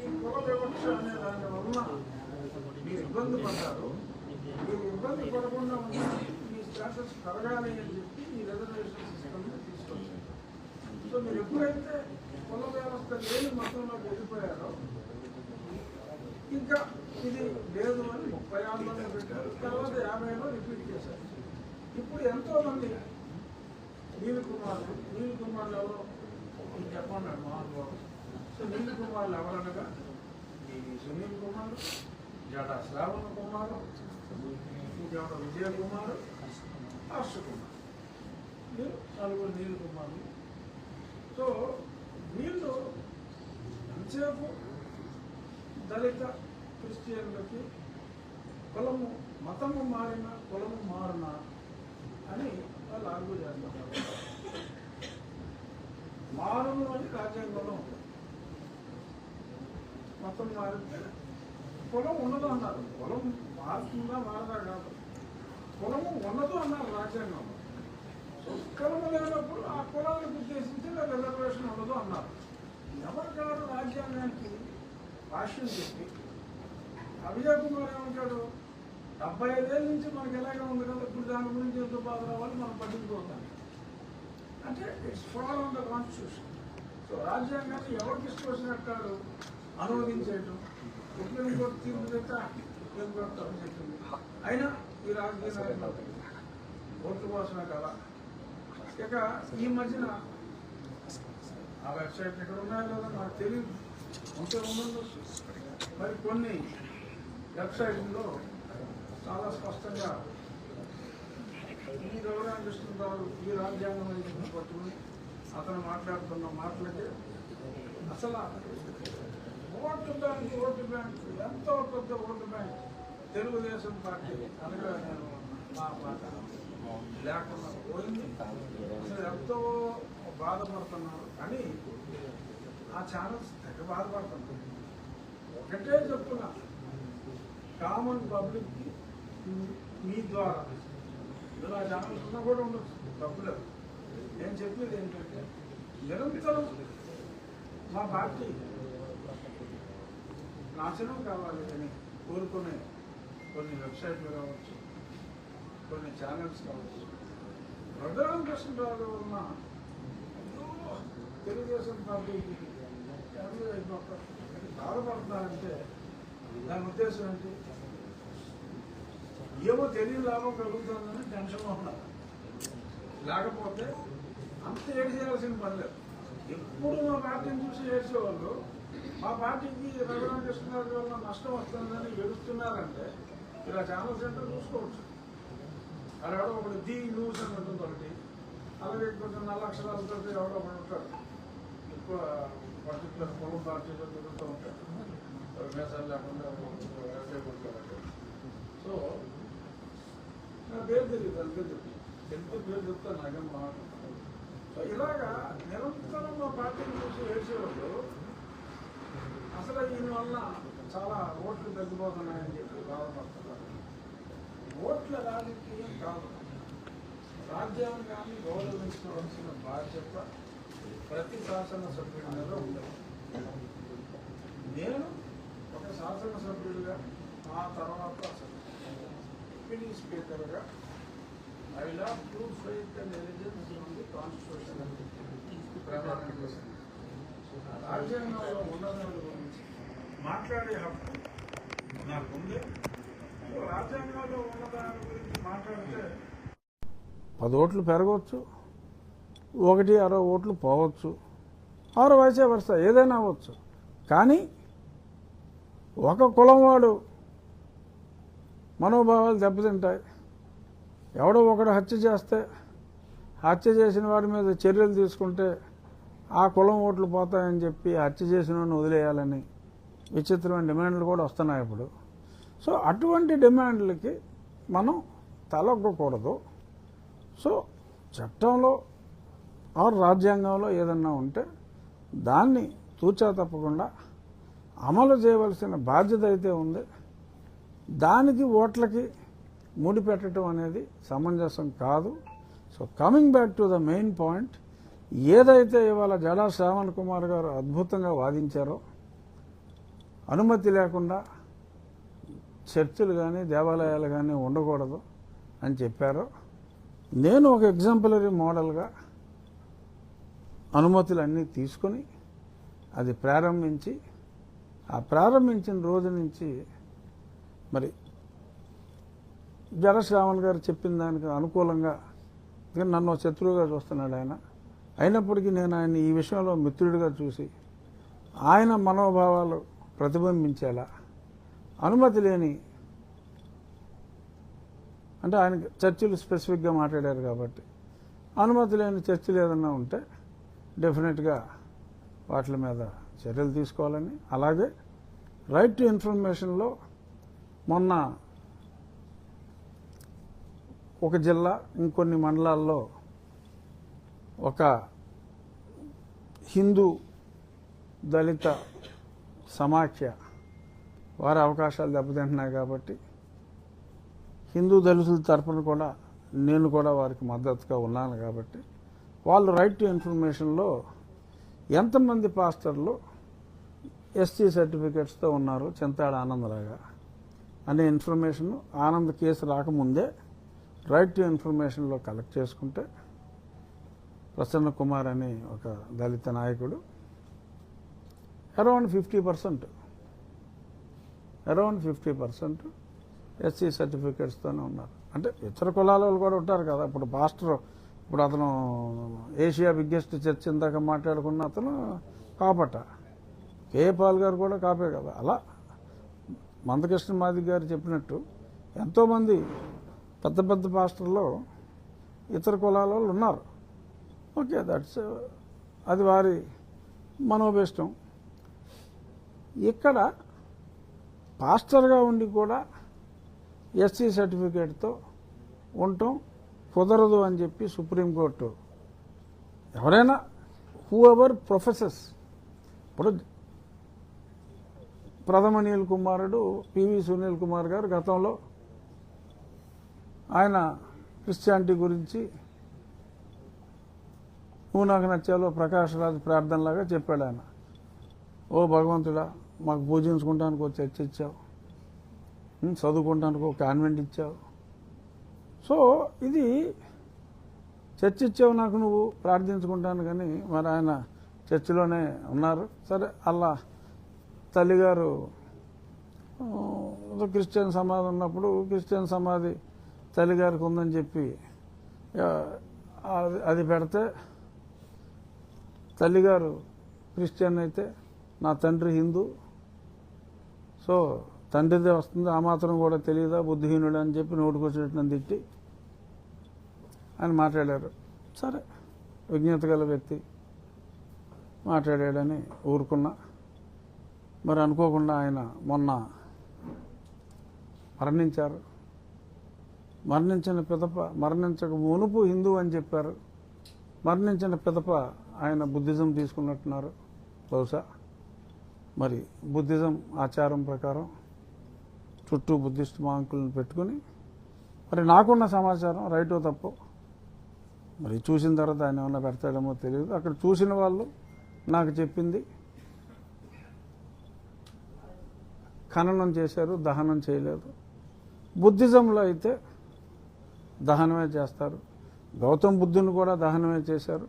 ఈ కుల వివక్ష అనే దాని వలన మీరు ఇబ్బంది పడ్డారు. మీరు ఇబ్బంది పడకుండా ఉంటే మీ స్టేటస్ పెరగాలి అని చెప్పి ఈ రిజర్వేషన్ సిస్టమ్ తీసుకొచ్చారు. సో మీరు ఎప్పుడైతే కుల వ్యవస్థ లేని మతంలోకి వెళ్ళిపోయారో ఇంకా ఇది లేదు అని 36లో పెట్టారు. తర్వాత 50లో రిపీట్ చేశారు. ఇప్పుడు ఎంతో మంది నీల్ కుమార్లు ఎవరో చెప్పన్నాడు మహానుభావుడు. సో నీల్ కుమార్లు ఎవరనగా సునీల్ కుమార్, జడా శ్రావణ కుమారు, ఇంకెవరో విజయ కుమారు, హర్ష కుమార్, మీరు 4 నీల్ కుమార్లు. సో వీళ్ళు ఎంతసేపు దళిత క్రిస్టియన్లకి కులము మతము మారిన కులము మారిన అని వాళ్ళు ఆర్గ్యూ చేస్తున్నారు. మారును అని రాజ్యాంగంలో ఉంది. మతం మారితే కులం ఉండదు అన్నారు. కులం మారుతుందా మారదా కాదు, కులము ఉండదు అన్నారు రాజ్యాంగంలో. సో కులము లేనప్పుడు ఆ కులానికి ఉద్దేశించి రిజర్వేషన్ ఉండదు అన్నారు. ఎవరికాడు రాజ్యాంగానికి భాష్యం చెప్పి విజయ్ కుమార్ ఏమంటాడు, 75 ఏళ్ళ నుంచి మనకి ఎలాగే ఉంది కదా, ఇప్పుడు దాని గురించి ఎంతో బాధ రావాలి, మనం పట్టించుకోతాం అంటే it's fall on the constitution. So రాజ్యాంగాన్ని ఎవరికి ఇష్టం వచ్చినట్టాడు అనువదించేయటం, సుప్రీంకోర్టు తీర్పు చెప్తే సుప్రీంకోర్టు తప్పు చెప్పింది. అయినా ఈ రాజకీయ నాయకులు ఓట్ల కోసమే కదా. ఇక ఈ మధ్యన ఆ వెబ్సైట్ ఇక్కడ ఉన్నాయో లేదో నాకు తెలియదు, ఉంటే ఉండొచ్చు. మరి కొన్ని వెబ్సైట్లో చాలా స్పష్టంగా ఈ గౌరవిస్తున్నారు ఈ రాజ్యాంగం పట్టుకుని అతను మాట్లాడుతున్న మాటలకి అసలు ఓటు బ్యాంక్ ఎంతో పెద్ద ఓటు బ్యాంక్ తెలుగుదేశం పార్టీ అనగా నేను మా మాట లేకుండా పోయింది. అసలు ఎంతో బాధపడుతున్నారు. కానీ ఆ ఛానల్స్ తెగ బాధపడుతున్నారు. ఒకటే చెప్తున్నా, కామన్ పబ్లిక్కి మీ ద్వారా ఇందులో ఆ ఛానల్స్ ఉన్నా కూడా ఉండొచ్చు, తప్పులేదు. నేను చెప్పేది ఏంటంటే నిరంతరం మా పార్టీ నాశనం కావాలి అని కోరుకునే కొన్ని వెబ్సైట్లు కావచ్చు, కొన్ని ఛానల్స్ కావచ్చు, రఘురామకృష్ణరావు ఉన్న తెలుగుదేశం పార్టీకి బాధపడుతున్నారంటే దాని ఉద్దేశం ఏంటి? ఏమో తెలియని లాభం కలుగుతుందని టెన్షన్లో ఉన్నారు. లేకపోతే అంత ఏడ్చేయాల్సిన పని లేదు. ఎప్పుడు మా పార్టీని చూసి ఏడ్చేవాళ్ళు మా పార్టీకి రఘురామకృష్ణరావు వల్ల నష్టం వస్తుందని ఏడుస్తున్నారంటే ఇలా ఛానల్ సెంటర్ చూసుకోవచ్చు. అలా ఎవడో ఒకటి ది న్యూస్ అని ఉంటుంది ఒకటి, అలాగే కొంచెం నల్ల అక్షరాలతో ఎవడో ఒకటి ఉంటాడు. ఎక్కువ పర్టికులర్ పొలం పార్టీలో తిరుగుతూ ఉంటాడు, మేసాలు లేకుండా కొట్టుకోవాలి. సో నా పేరు తెలియదు, అంతే తెలియదు, పేరు చెప్తాను నాకేం మాట్లాడుతున్నాను. సో ఇలాగా నిరంతరం మా పార్టీని చూసి వేసేవాళ్ళు అసలు ఈయన వల్ల చాలా ఓట్లు తగ్గిపోతున్నాయని చెప్పి బాధపడుతున్నారు. ఓట్ల రాజకీయం కాదు, రాజ్యాంగాన్ని గౌరవించవలసిన బాధ్యత ప్రతి శాసనసభ్యుడి మీద ఉండదు. నేను ఒక శాసనసభ్యుడిగా ఆ తర్వాత డిప్యూటీ స్పీకర్గా I will have true faith and eligibility on the constitution ప్రమాణం చేసింది. రాజ్యాంగంలో ఉన్నదాని గురించి మాట్లాడే హక్కు నాకుంది. రాజ్యాంగంలో ఉన్నదాని గురించి మాట్లాడితే 10 ఓట్లు పెరగవచ్చు, 1-6 ఓట్లు పోవచ్చు, 6 వైసే వరుస ఏదైనా అవ్వచ్చు. కానీ ఒక కులం వాడు మనోభావాలు దెబ్బతింటాయి. ఎవడో ఒకడు హత్య చేస్తే హత్య చేసిన వాడి మీద చర్యలు తీసుకుంటే ఆ కులం ఓట్లు పోతాయని చెప్పి హత్య చేసిన వాడిని వదిలేయాలని విచిత్రమైన డిమాండ్లు కూడా వస్తున్నాయి ఇప్పుడు. సో అటువంటి డిమాండ్లకి మనం తలొగ్గకూడదు. సో చట్టంలో ఆర్ రాజ్యాంగంలో ఏదన్నా ఉంటే దాన్ని తూచా తప్పకుండా అమలు చేయవలసిన బాధ్యత అయితే ఉంది. దానికి ఓట్లకి ముడిపెట్టడం అనేది సమంజసం కాదు. So coming back to the main point, ఏదైతే ఇవాళ జడా శ్రావణ్ కుమార్ గారు అద్భుతంగా వాదించారో, అనుమతి లేకుండా చర్చిలు కానీ దేవాలయాలు కానీ ఉండకూడదు అని చెప్పారో, నేను ఒక ఎగ్జాంపులరీ మోడల్గా అనుమతులన్నీ తీసుకొని అది ప్రారంభించి, ఆ ప్రారంభించిన రోజు నుంచి మరి జడ శ్రావణ్ గారు చెప్పిన దానికి అనుకూలంగా నన్ను శత్రువుగా చూస్తున్నాడు ఆయన. అయినప్పటికీ నేను ఆయన ఈ విషయంలో మిత్రుడిగా చూసి ఆయన మనోభావాలు ప్రతిబింబించేలా అనుమతి లేని, అంటే ఆయన చర్చిలు స్పెసిఫిక్గా మాట్లాడారు కాబట్టి అనుమతి లేని చర్చిలు ఏదన్నా ఉంటే డెఫినెట్గా వాటి మీద చర్యలు తీసుకోవాలని, అలాగే రైట్ టు ఇన్ఫర్మేషన్లో మొన్న ఒక జిల్లా ఇంకొన్ని మండలాల్లో ఒక హిందూ దళిత సమాఖ్య వారి అవకాశాలు దెబ్బతింటున్నాయి కాబట్టి హిందూ దళితుల తరఫున కూడా నేను కూడా వారికి మద్దతుగా ఉన్నాను కాబట్టి వాళ్ళు రైట్ టు ఇన్ఫర్మేషన్లో ఎంతమంది పాస్టర్లు ఎస్సీ సర్టిఫికేట్స్తో ఉన్నారు చింతాడ ఆనందలాగా అనే ఇన్ఫర్మేషన్ ఆనంద్ కేసు రాకముందే రైట్ టు ఇన్ఫర్మేషన్లో కలెక్ట్ చేసుకుంటే ప్రసన్న కుమార్ అని ఒక దళిత నాయకుడు అరౌండ్ 50% ఎస్సీ సర్టిఫికేట్స్తోనే ఉన్నారు. అంటే ఇతర కులాల వాళ్ళు కూడా ఉంటారు కదా. ఇప్పుడు పాస్టర్, ఇప్పుడు అతను ఏషియా బిగ్గెస్ట్ చర్చ్ ఇందాక మాట్లాడుకున్న అతను కాపట, కేఏ పాల్ గారు కూడా కాపే కదా. అలా మందకృష్ణ మాదిగ గారు చెప్పినట్టు ఎంతోమంది పెద్ద పెద్ద పాస్టర్లో ఇతర కులాల వాళ్ళు ఉన్నారు. ఓకే, అది వారి మనోభీష్టం. ఇక్కడ పాస్టర్గా ఉండి కూడా ఎస్సీ సర్టిఫికేట్తో ఉండటం కుదరదు అని చెప్పి సుప్రీంకోర్టు, ఎవరైనా హూ ఎవర్ ప్రొఫెసర్స్, ఇప్పుడు ప్రథమ నీల్ కుమారుడు పివి సునీల్ కుమార్ గారు గతంలో ఆయన క్రిస్టియానిటీ గురించి నువ్వు నాకు నచ్చాలో ప్రకాష్ రాజ్ ప్రార్థనలాగా చెప్పాడు ఆయన. ఓ భగవంతుడా, మాకు పూజించుకుంటానికి ఒక చర్చ్ ఇచ్చావు, చదువుకుంటానికి ఒక కాన్వెంట్ ఇచ్చావు. సో ఇది చర్చ్ ఇచ్చావు నాకు, నువ్వు ప్రార్థించుకుంటాను, కానీ మరి ఆయన చర్చిలోనే ఉన్నారు. సరే, అలా తల్లిగారు క్రిస్టియన్ సమాధి ఉన్నప్పుడు క్రిస్టియన్ సమాధి తల్లిగారికి ఉందని చెప్పి అది పెడితే, తల్లిగారు క్రిస్టియన్ అయితే నా తండ్రి హిందూ, సో తండ్రిదే వస్తుంది, ఆ మాత్రం కూడా తెలియదా బుద్ధిహీనుడు అని చెప్పి నోటుకొచ్చినట్టు తిట్టి ఆయన మాట్లాడారు. సరే, విజ్ఞత గల వ్యక్తి మాట్లాడాడని ఊరుకున్నా. మరి అనుకోకుండా ఆయన మొన్న మరణించారు. మరణించిన పిదప, మరణించక మునుపు హిందూ అని చెప్పారు, మరణించిన పిదప ఆయన బుద్ధిజం తీసుకున్నట్టున్నారు బహుశా. మరి బుద్ధిజం ఆచారం ప్రకారం చుట్టూ బుద్ధిస్ట్ మాంకులను పెట్టుకుని, మరి నాకున్న సమాచారం రైటో తప్పు, మరి చూసిన తర్వాత ఆయన ఏమన్నా పెడతాడేమో తెలియదు. అక్కడ చూసిన వాళ్ళు నాకు చెప్పింది ఖననం చేశారు, దహనం చేయలేదు. బుద్ధిజంలో అయితే దహనమే చేస్తారు. గౌతమ్ బుద్ధుని కూడా దహనమే చేశారు.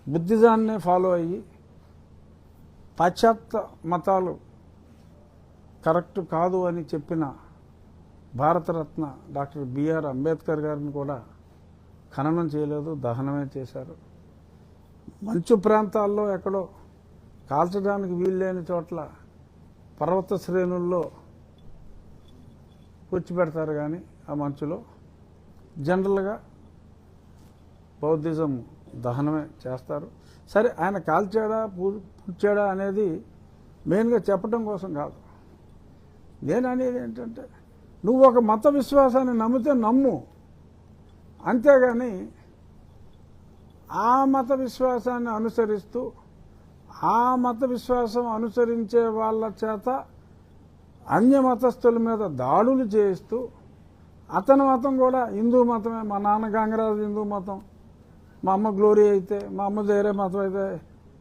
బుద్ధిజాన్నే ఫాలో అయ్యి పాశ్చాత్య మతాలు కరెక్ట్ కాదు అని చెప్పిన భారతరత్న డాక్టర్ బిఆర్ అంబేద్కర్ గారిని కూడా ఖననం చేయలేదు, దహనమే చేశారు. మంచు ప్రాంతాల్లో ఎక్కడో కాల్చడానికి వీల్లేని చోట్ల పర్వత శ్రేణుల్లో కూర్చిపెడతారు, కానీ ఆ మంచులో జనరల్గా బౌద్ధిజం దహనమే చేస్తారు. సరే, ఆయన కాల్చాడా పుచ్చాడా అనేది మెయిన్గా చెప్పడం కోసం కాదు. నేను అనేది ఏంటంటే, నువ్వు ఒక మత విశ్వాసాన్ని నమ్మితే నమ్ము, అంతేగాని ఆ మత విశ్వాసాన్ని అనుసరిస్తూ ఆ మత విశ్వాసం అనుసరించే వాళ్ళ చేత అన్య మతస్థుల మీద దాడులు చేయిస్తూ, అతని మతం కూడా హిందూ మతమే, మా నాన్న గంగరాజు హిందూ మతం, మా అమ్మ గ్లోరీ అయితే, మా అమ్మ వేరే మతం అయితే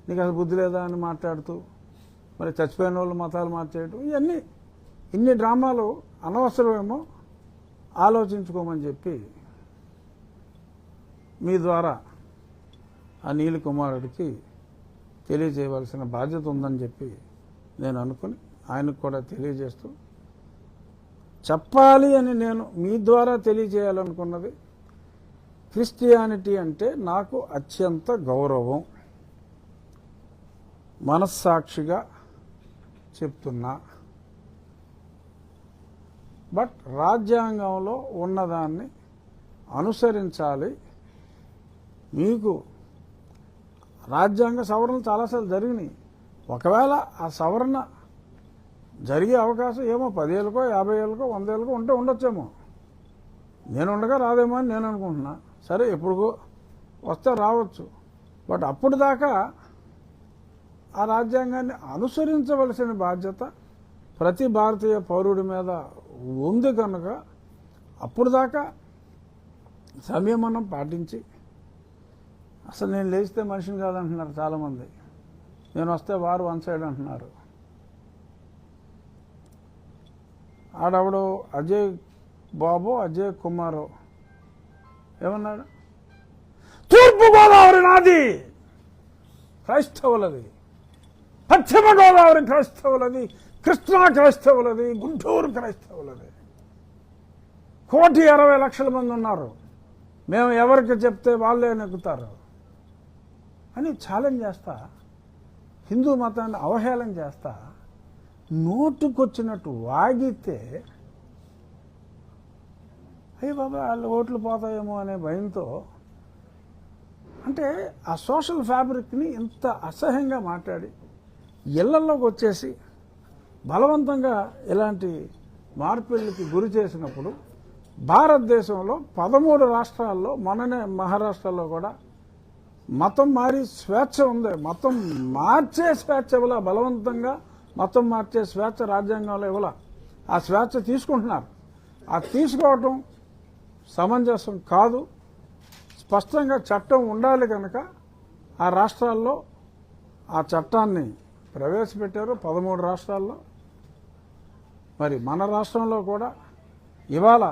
నీకు అసలు బుద్ధి లేదా అని మాట్లాడుతూ, మరి చచ్చిపోయిన వాళ్ళు మతాలు మార్చేయటం, ఇన్ని డ్రామాలు అనవసరమేమో ఆలోచించుకోమని చెప్పి మీ ద్వారా ఆ నీలి కుమారుడికి తెలియజేయవలసిన బాధ్యత ఉందని చెప్పి నేను అనుకుని ఆయనకు కూడా తెలియజేస్తూ, చెప్పాలి అని నేను మీ ద్వారా తెలియజేయాలనుకున్నది, క్రిస్టియానిటీ అంటే నాకు అత్యంత గౌరవం, మనస్సాక్షిగా చెప్తున్నా. బట్ రాజ్యాంగంలో ఉన్నదాన్ని అనుసరించాలి. మీకు రాజ్యాంగ సవరణలు చాలాసార్లు జరిగినాయి. ఒకవేళ ఆ సవరణ జరిగే అవకాశం ఏమో 10 ఏళ్ళకో 50 ఏళ్ళకో 100 ఏళ్ళకో ఉండొచ్చేమో. నేను ఉండగా రాదేమో అని నేను అనుకుంటున్నా. సరే, ఎప్పుడుకో వస్తే రావచ్చు. బట్ అప్పుడు దాకా ఆ రాజ్యాంగాన్ని అనుసరించవలసిన బాధ్యత ప్రతి భారతీయ పౌరుడి మీద ఉంది కనుక అప్పుడు దాకా సంయమనం పాటించి, అసలు నేను లేస్తే మనిషిని కాదంటున్నారు చాలామంది, నేను వస్తే వారు వన్ సైడ్ అంటున్నారు. ఆడవడు అజయ్ బాబు అజయ్ కుమారు ఏమన్నాడు, తూర్పుగోదావరి నాది క్రైస్తవులది, పశ్చిమ గోదావరి క్రైస్తవులది, కృష్ణా క్రైస్తవులది, గుంటూరు క్రైస్తవులది, 1,60,00,000 మంది ఉన్నారు, మేము ఎవరికి చెప్తే వాళ్ళే నెగ్గుతారు అని ఛాలెంజ్ చేస్తా, హిందూ మతాన్ని అవహేళన చేస్తా, నోటుకొచ్చినట్టు వాగితే అయ్యి బాబా వాళ్ళు ఓట్లు పోతాయేమో అనే భయంతో, అంటే ఆ సోషల్ ఫ్యాబ్రిక్ని ఇంత అసహ్యంగా మాట్లాడి ఇళ్లలోకి వచ్చేసి బలవంతంగా ఇలాంటి మార్పిళ్ళకి గురి చేసినప్పుడు, భారతదేశంలో 13 రాష్ట్రాల్లో, మొన్ననే మహారాష్ట్రలో కూడా మతం మారి స్వేచ్ఛ ఉంది. మతం మార్చే స్వేచ్ఛ ఇవ్వాల, బలవంతంగా మతం మార్చే స్వేచ్ఛ రాజ్యాంగంలో ఇవ్వాల. ఆ స్వేచ్ఛ తీసుకుంటున్నారు. ఆ తీసుకోవటం సమంజసం కాదు. స్పష్టంగా చట్టం ఉండాలి కనుక ఆ రాష్ట్రాల్లో ఆ చట్టాన్ని ప్రవేశపెట్టారు, 13 రాష్ట్రాల్లో. మరి మన రాష్ట్రంలో కూడా ఇవాళ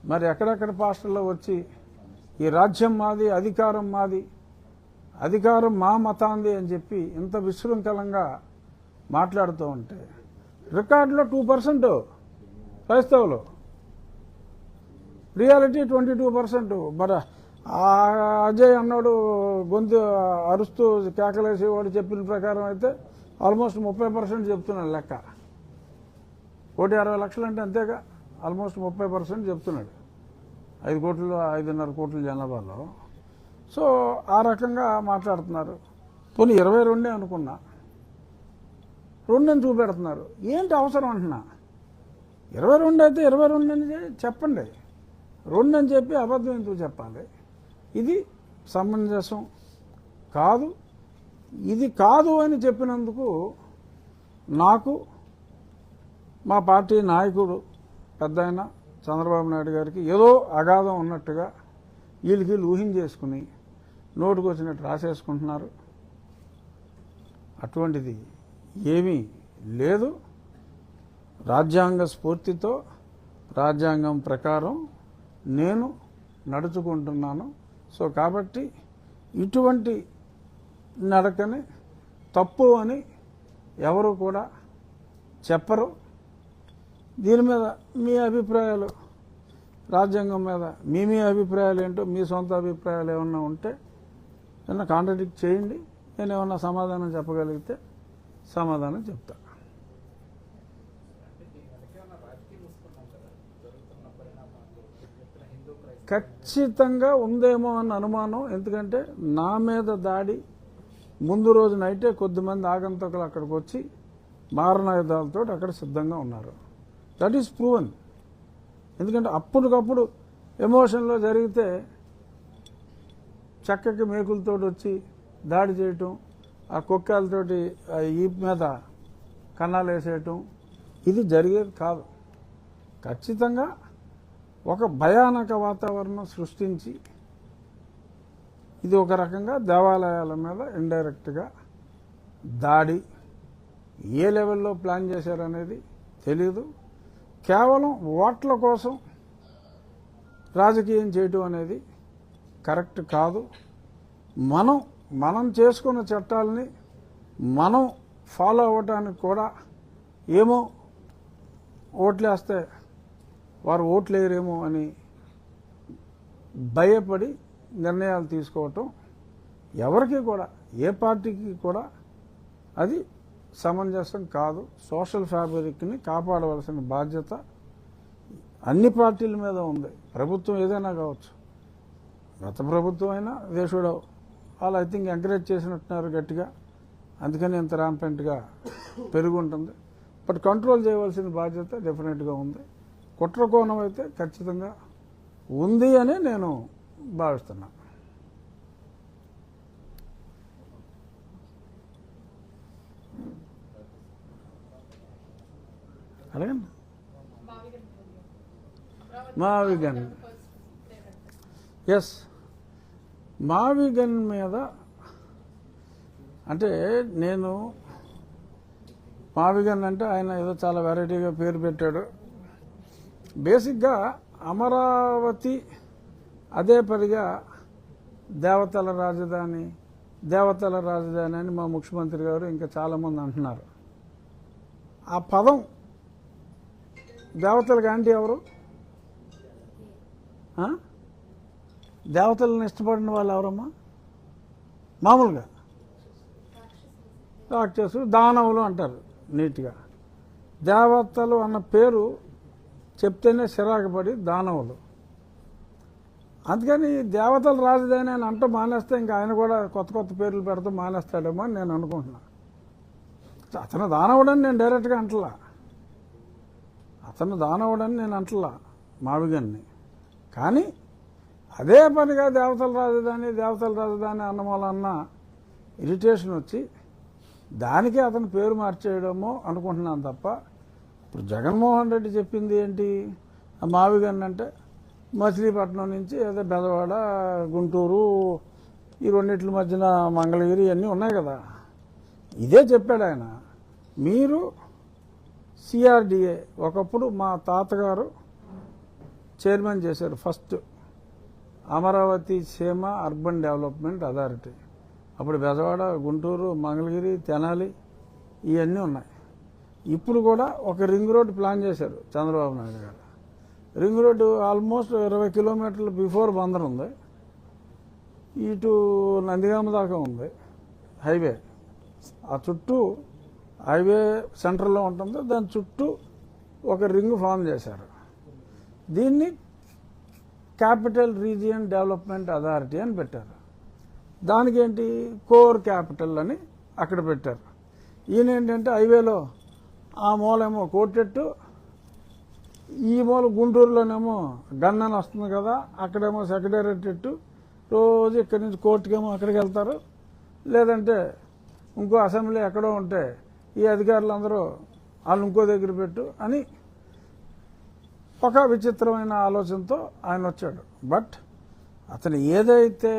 మరి ఎక్కడెక్కడ పాస్టర్లో వచ్చి ఈ రాజ్యం మాది, అధికారం మాది, అధికారం మా మతాంది అని చెప్పి ఇంత విశృంఖలంగా మాట్లాడుతూ ఉంటే రికార్డులో 2% క్రైస్తవులు, రియాలిటీ 22%. మరి ఆ అజయ్ అన్నాడు గొంతు అరుస్తూ కేకలేసి వాడు చెప్పిన ప్రకారం అయితే ఆల్మోస్ట్ 30% చెప్తున్నాడు లెక్క. 1,60,00,000 అంటే అంతేగా, ఆల్మోస్ట్ 30% చెప్తున్నాడు 5 కోట్లు 5.5 కోట్ల జనాభాలో. సో ఆ రకంగా మాట్లాడుతున్నారు. పోనీ 22 అనుకున్నా, 2 అని చూపెడుతున్నారు. ఏంటి అవసరం అంటున్నా? 22 అయితే 22 అని చెప్పండి, 2 అని చెప్పి అబద్ధం ఎందుకు చెప్పాలి? ఇది సమంజసం కాదు. ఇది కాదు అని చెప్పినందుకు నాకు మా పార్టీ నాయకుడు పెద్దాయన చంద్రబాబు నాయుడు గారికి ఏదో అగాధం ఉన్నట్టుగా వీళ్ళకి ఊహించేసుకుని నోటుకు వచ్చినట్టు రాసేసుకుంటున్నారు. అటువంటిది ఏమీ లేదు. రాజ్యాంగ స్ఫూర్తితో రాజ్యాంగం ప్రకారం నేను నడుచుకుంటున్నాను. సో కాబట్టి ఇటువంటి నడకని తప్పు అని ఎవరు కూడా చెప్పరు. దీని మీద మీ అభిప్రాయాలు, రాజ్యాంగం మీద మీ అభిప్రాయాలు ఏంటో, మీ సొంత అభిప్రాయాలు ఏమన్నా ఉంటే ఏమన్నా కాంట్రడిక్ట్ చేయండి. నేను ఏమన్నా సమాధానం చెప్పగలిగితే సమాధానం చెప్తా. ఖచ్చితంగా ఉందేమో అన్న అనుమానం. ఎందుకంటే నా మీద దాడి ముందు రోజు నైటే కొద్దిమంది ఆగంతకులు అక్కడికి వచ్చి మారణాయుధాలతో అక్కడ సిద్ధంగా ఉన్నారు. That is proven. ఎందుకంటే అప్పటికప్పుడు ఎమోషన్లో జరిగితే చక్కకి మేకులతో వచ్చి దాడి చేయటం, ఆ కుక్కలతోటి ఈ మీద కన్నాలు వేసేయటం, ఇది జరిగేది కాదు. ఖచ్చితంగా ఒక భయానక వాతావరణం సృష్టించి ఇది ఒక రకంగా దేవాలయాల మీద ఇండైరెక్ట్గా దాడి ఏ లెవెల్లో ప్లాన్ చేశారనేది తెలీదు. కేవలం ఓట్ల కోసం రాజకీయం చేయటం అనేది కరెక్ట్ కాదు. మనం చేసుకున్న చట్టాలని మనం ఫాలో అవ్వటానికి కూడా ఏమో ఓట్లేస్తే వారు ఓట్లేయరేమో అని భయపడి నిర్ణయాలు తీసుకోవటం ఎవరికి కూడా, ఏ పార్టీకి కూడా అది సమంజసం కాదు. సోషల్ ఫ్యాబ్రిక్ని కాపాడవలసిన బాధ్యత అన్ని పార్టీల మీద ఉంది. ప్రభుత్వం ఏదైనా కావచ్చు, గత ప్రభుత్వం అయినా దేశుడు వాళ్ళు ఐ థింక్ ఎంకరేజ్ చేసినట్టున్నారు గట్టిగా, అందుకని ఇంత ర్యాంపెంట్గా పెరుగుంటుంది. బట్ కంట్రోల్ చేయవలసిన బాధ్యత డెఫినెట్గా ఉంది. కుట్ర కోణం అయితే ఖచ్చితంగా ఉంది అని నేను భావిస్తున్నా. అడగండి. మావిగన్, ఎస్, మావిగన్ మీద అంటే నేను మావిగన్ అంటే ఆయన ఏదో చాలా వెరైటీగా పేరు పెట్టాడు. బేసిక్గా అమరావతి అదే పనిగా దేవతల రాజధాని అని మా ముఖ్యమంత్రి గారు ఇంకా చాలామంది అంటున్నారు. ఆ పదం దేవతలకు యాంటీ ఎవరు? దేవతలను ఇష్టపడిన వాళ్ళు ఎవరమ్మా? మామూలుగా రాక్షసులు, దానవులు అంటారు నీట్గా. దేవతలు అన్న పేరు చెప్తేనే చిరాకుపడి దానవులు. అందుకని దేవతల రాజధాని అని అంటూ మానేస్తే ఇంకా ఆయన కూడా కొత్త పేర్లు పెడతా మానేస్తాడేమో అని నేను అనుకుంటున్నా. అతను దానవుడని నేను డైరెక్ట్గా అంటలా, మావిగన్ని. కానీ అదే పనిగా దేవతల రాజధాని అన్న వలన ఇరిటేషన్ వచ్చి దానికి అతను పేరు మార్చేయడమో అనుకుంటున్నాను తప్ప, ఇప్పుడు జగన్మోహన్ రెడ్డి చెప్పింది ఏంటి? మావిగన్ అంటే మచిలీపట్నం నుంచి ఏదో బెదవాడ, గుంటూరు, ఈ రెండింటి మధ్యన మంగళగిరి ఇవన్నీ ఉన్నాయి కదా, ఇదే చెప్పాడు ఆయన. మీరు సిఆర్డిఏ ఒకప్పుడు మా తాతగారు చైర్మన్ చేశారు ఫస్ట్ అమరావతి సీమ అర్బన్ డెవలప్మెంట్ అథారిటీ. అప్పుడు బెజవాడ, గుంటూరు, మంగళగిరి, తెనాలి ఇవన్నీ ఉన్నాయి. ఇప్పుడు కూడా ఒక రింగ్ రోడ్ ప్లాన్ చేశారు చంద్రబాబు నాయుడు గారు. రింగ్ రోడ్డు ఆల్మోస్ట్ 20 కిలోమీటర్లు బిఫోర్ బందర్ ఉంది, ఇటు నందిగామ దాకా ఉంది హైవే. ఆ చుట్టూ హైవే సెంటర్లో ఉంటుంది, దాని చుట్టూ ఒక రింగ్ ఫామ్ చేశారు. దీన్ని క్యాపిటల్ రీజియన్ డెవలప్మెంట్ అథారిటీ అని పెట్టారు. దానికేంటి కోర్ క్యాపిటల్ అని అక్కడ పెట్టారు. ఈయన ఏంటంటే హైవేలో ఆ మూలేమో కోటెట్టు, ఈ మూల గుంటూరులోనేమో గన్ అని వస్తుంది కదా, అక్కడేమో సెక్రటేరియట్, రోజు ఇక్కడి నుంచి కోర్టుకేమో అక్కడికి వెళ్తారు. లేదంటే ఇంకో అసెంబ్లీ ఎక్కడో ఉంటే ఈ అధికారులందరూ వాళ్ళు ఇంకో దగ్గర పెట్టు అని ఒక విచిత్రమైన ఆలోచనతో ఆయన వచ్చాడు. బట్ అతను ఏదైతే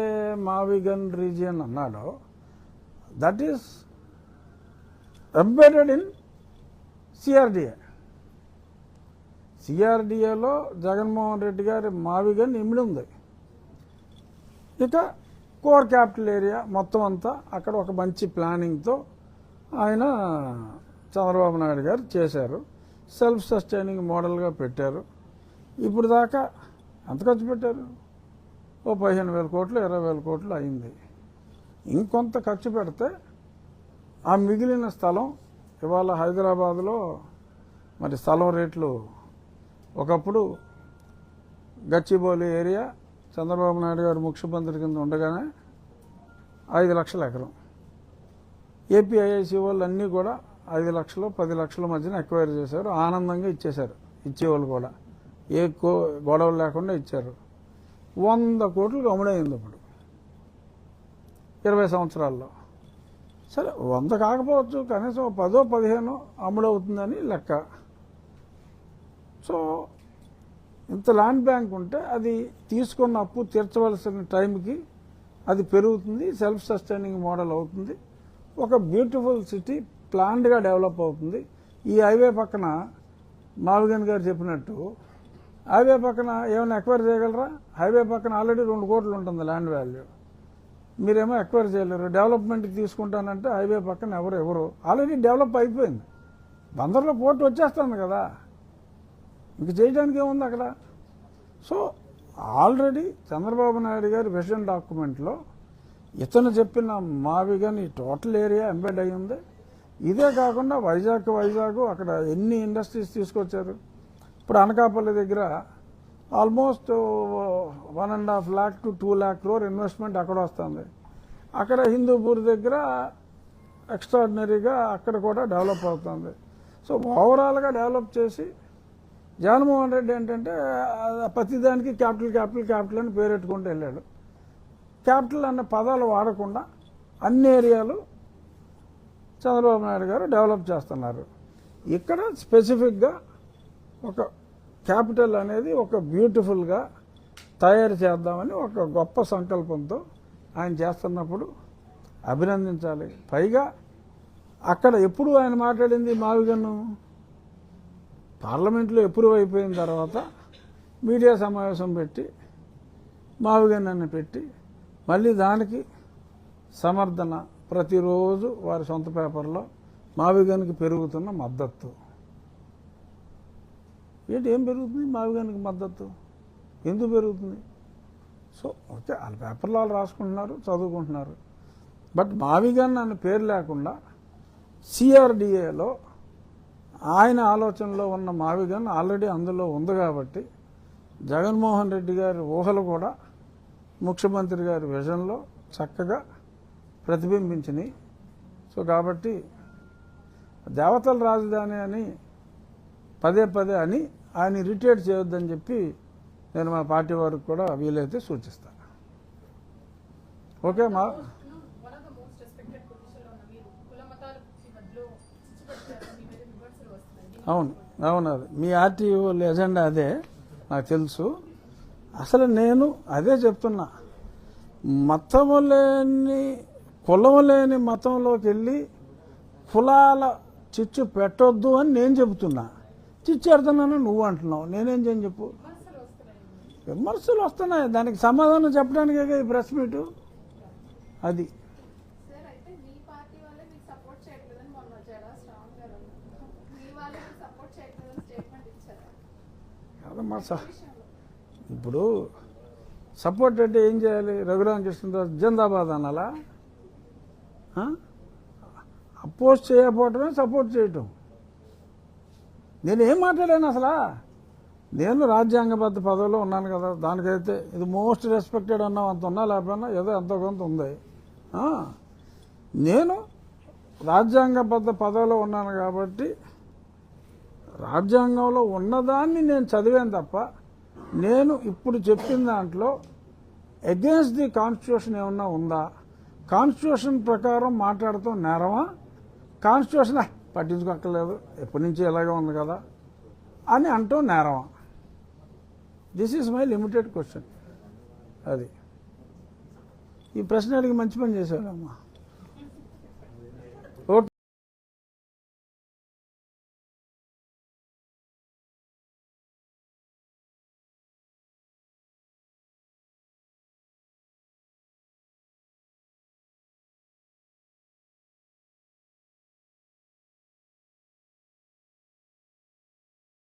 మావిగన్ రీజియన్ అన్నాడో that is embedded in CRDA. సిఆర్డిఏలో జగన్మోహన్ రెడ్డి గారి మావిగన్ ఇమిడి ఉంది. ఇక కోర్ క్యాపిటల్ ఏరియా మొత్తం అంతా అక్కడ ఒక మంచి ప్లానింగ్తో ఆయన చంద్రబాబు నాయుడు గారు చేశారు. సెల్ఫ్ సస్టైనింగ్ మోడల్గా పెట్టారు. ఇప్పుడు దాకా ఎంత ఖర్చు పెట్టారు? ఓ 15,000 కోట్లు 20,000 కోట్లు అయింది. ఇంకొంత ఖర్చు పెడితే ఆ మిగిలిన స్థలం ఇవాళ హైదరాబాద్లో మరి స్థలం రేట్లు ఒకప్పుడు గచ్చిబౌలి ఏరియా చంద్రబాబు నాయుడు గారు ముఖ్యమంత్రి కింద ఉండగానే 5 లక్షల ఎకరం. ఏపీఐఐసి వాళ్ళు అన్నీ కూడా 5 లక్షలు 10 లక్షల మధ్యన ఎక్వైర్ చేశారు. ఆనందంగా ఇచ్చేశారు. ఇచ్చేవాళ్ళు కూడా ఏ గొడవలు లేకుండా ఇచ్చారు. 100 కోట్లకు అమ్ముడైంది ఇప్పుడు 20 సంవత్సరాల్లో. సరే 100 కాకపోవచ్చు, కనీసం 10-15 అమ్ముడవుతుందని లెక్క. సో ఇంత ల్యాండ్ బ్యాంక్ ఉంటే అది తీసుకున్న అప్పు తీర్చవలసిన టైంకి అది పెరుగుతుంది, సెల్ఫ్ సస్టైనింగ్ మోడల్ అవుతుంది, ఒక బ్యూటిఫుల్ సిటీ ప్లాన్డ్గా డెవలప్ అవుతుంది. ఈ హైవే పక్కన మావిగన్ గారు చెప్పినట్టు హైవే పక్కన ఏమైనా ఎక్వైర్ చేయగలరా? హైవే పక్కన ఆల్రెడీ 2 కోట్లు ఉంటుంది ల్యాండ్ వాల్యూ. మీరేమో ఎక్వైర్ చేయలేరు. డెవలప్మెంట్కి తీసుకుంటానంటే హైవే పక్కన ఎవరు ఆల్రెడీ డెవలప్ అయిపోయింది. బందర్లో పోర్టు వచ్చేస్తుంది కదా, ఇంక చేయడానికి ఏముంది అక్కడ? సో ఆల్రెడీ చంద్రబాబు నాయుడు గారి విజన్ డాక్యుమెంట్లో ఇతను చెప్పిన మావిగన్ ఈ టోటల్ ఏరియా ఎంబెడ్ అయి ఉంది. ఇదే కాకుండా వైజాగ్ అక్కడ ఎన్ని ఇండస్ట్రీస్ తీసుకొచ్చారు. ఇప్పుడు అనకాపల్లి దగ్గర almost 1.5 lakh to 2 lakh crore investment అక్కడ వస్తుంది. అక్కడ హిందూపూర్ దగ్గర ఎక్స్ట్రాడినరీగా అక్కడ కూడా డెవలప్ అవుతుంది. సో ఓవరాల్గా డెవలప్ చేసి జగన్మోహన్ రెడ్డి ఏంటంటే ప్రతిదానికి క్యాపిటల్ అని పేరెట్టుకుంటూ వెళ్ళాడు. క్యాపిటల్ అన్న పదాలు వాడకుండా అన్ని ఏరియాలు చంద్రబాబు నాయుడు గారు డెవలప్ చేస్తున్నారు. ఇక్కడ స్పెసిఫిక్గా ఒక క్యాపిటల్ అనేది ఒక బ్యూటిఫుల్గా తయారు చేద్దామని ఒక గొప్ప సంకల్పంతో ఆయన చేస్తున్నప్పుడు అభినందించాలి. పైగా అక్కడ ఎప్పుడు ఆయన మాట్లాడింది మావిగన్ను పార్లమెంట్లో అప్రూవ్ అయిపోయిన తర్వాత మీడియా సమావేశం పెట్టి మావిగన్ పెట్టి మళ్ళీ దానికి సమర్థన ప్రతిరోజు వారి సొంత పేపర్లో మావిగన్కి పెరుగుతున్న మద్దతు. ఏం పెరుగుతుంది మావిగన్కి మద్దతు? ఎందుకు పెరుగుతుంది? సో ఓకే, వాళ్ళ పేపర్లో వాళ్ళు రాసుకుంటున్నారు, చదువుకుంటున్నారు. బట్ మావిగన్ అనే పేరు లేకుండా సిఆర్డిఏలో ఆయన ఆలోచనలో ఉన్న మావిగన్ ఆల్రెడీ అందులో ఉంది కాబట్టి జగన్మోహన్ రెడ్డి గారి ఊహలు కూడా ముఖ్యమంత్రి గారి విజన్లో చక్కగా ప్రతిబింబించినాయి. సో కాబట్టి దేవతల రాజధాని అని పదే అని ఆయన ఇరిటేట్ చేయొద్దని చెప్పి నేను మా పార్టీ వారికి కూడా వీలైతే సూచిస్తాను. ఓకే మా అవును అది మీ ఆర్టీఓ ఎజెండా అదే నాకు తెలుసు. అసలు నేను అదే చెప్తున్నా, మతము లేని కులం లేని మతంలోకి వెళ్ళి కులాల చిచ్చు పెట్టొద్దు అని నేను చెబుతున్నా. చిచ్చు పెడుతున్నాను నువ్వు అంటున్నావు, నేనేం చేయను చెప్పు. విమర్శలు వస్తున్నాయి, దానికి సమాధానం చెప్పడానికే కదా ఈ ప్రెస్ మీటు. అది సార్ అయితే మీ పార్టీ వాళ్ళే మీకు సపోర్ట్ చేయట్లేదని మొన్న జడా స్ట్రాంగ్ గారు అన్నారు. మీ వాళ్ళే మీకు సపోర్ట్ చేయట్లేదని స్టేట్మెంట్ ఇచ్చారు. కాదమ్మా విషయంలో ఇప్పుడు సపోర్ట్ అంటే ఏం చేయాలి? రఘురామకృష్ణదాస్ జిందాబాద్ అనాలా? అపోజ్ చేయకపోవటమే సపోర్ట్ చేయటం. నేను ఏం మాట్లాడాను అసలు? నేను రాజ్యాంగబద్ధ పదవిలో ఉన్నాను కదా, దానికైతే ఇది మోస్ట్ రెస్పెక్టెడ్ అన్నాం, అంత ఉన్నా లేకపోయినా ఏదో ఎంతో కొంత ఉంది. నేను రాజ్యాంగబద్ధ పదవిలో ఉన్నాను కాబట్టి రాజ్యాంగంలో ఉన్నదాన్ని నేను చదివాను తప్ప, నేను ఇప్పుడు చెప్పిన దాంట్లో అగేన్స్ట్ ది కాన్స్టిట్యూషన్ ఏమన్నా ఉందా, కాన్స్టిట్యూషన్ ప్రకారం మాట్లాడటం నేరమా, కాన్స్టిట్యూషన్ పట్టించుకోక్కర్లేదు ఎప్పటి నుంచి ఎలాగే ఉంది కదా అని అంటాం నేరమా? This is my limited question. అది ఈ ప్రశ్న అడిగి మంచి పని చేశాడమ్మా.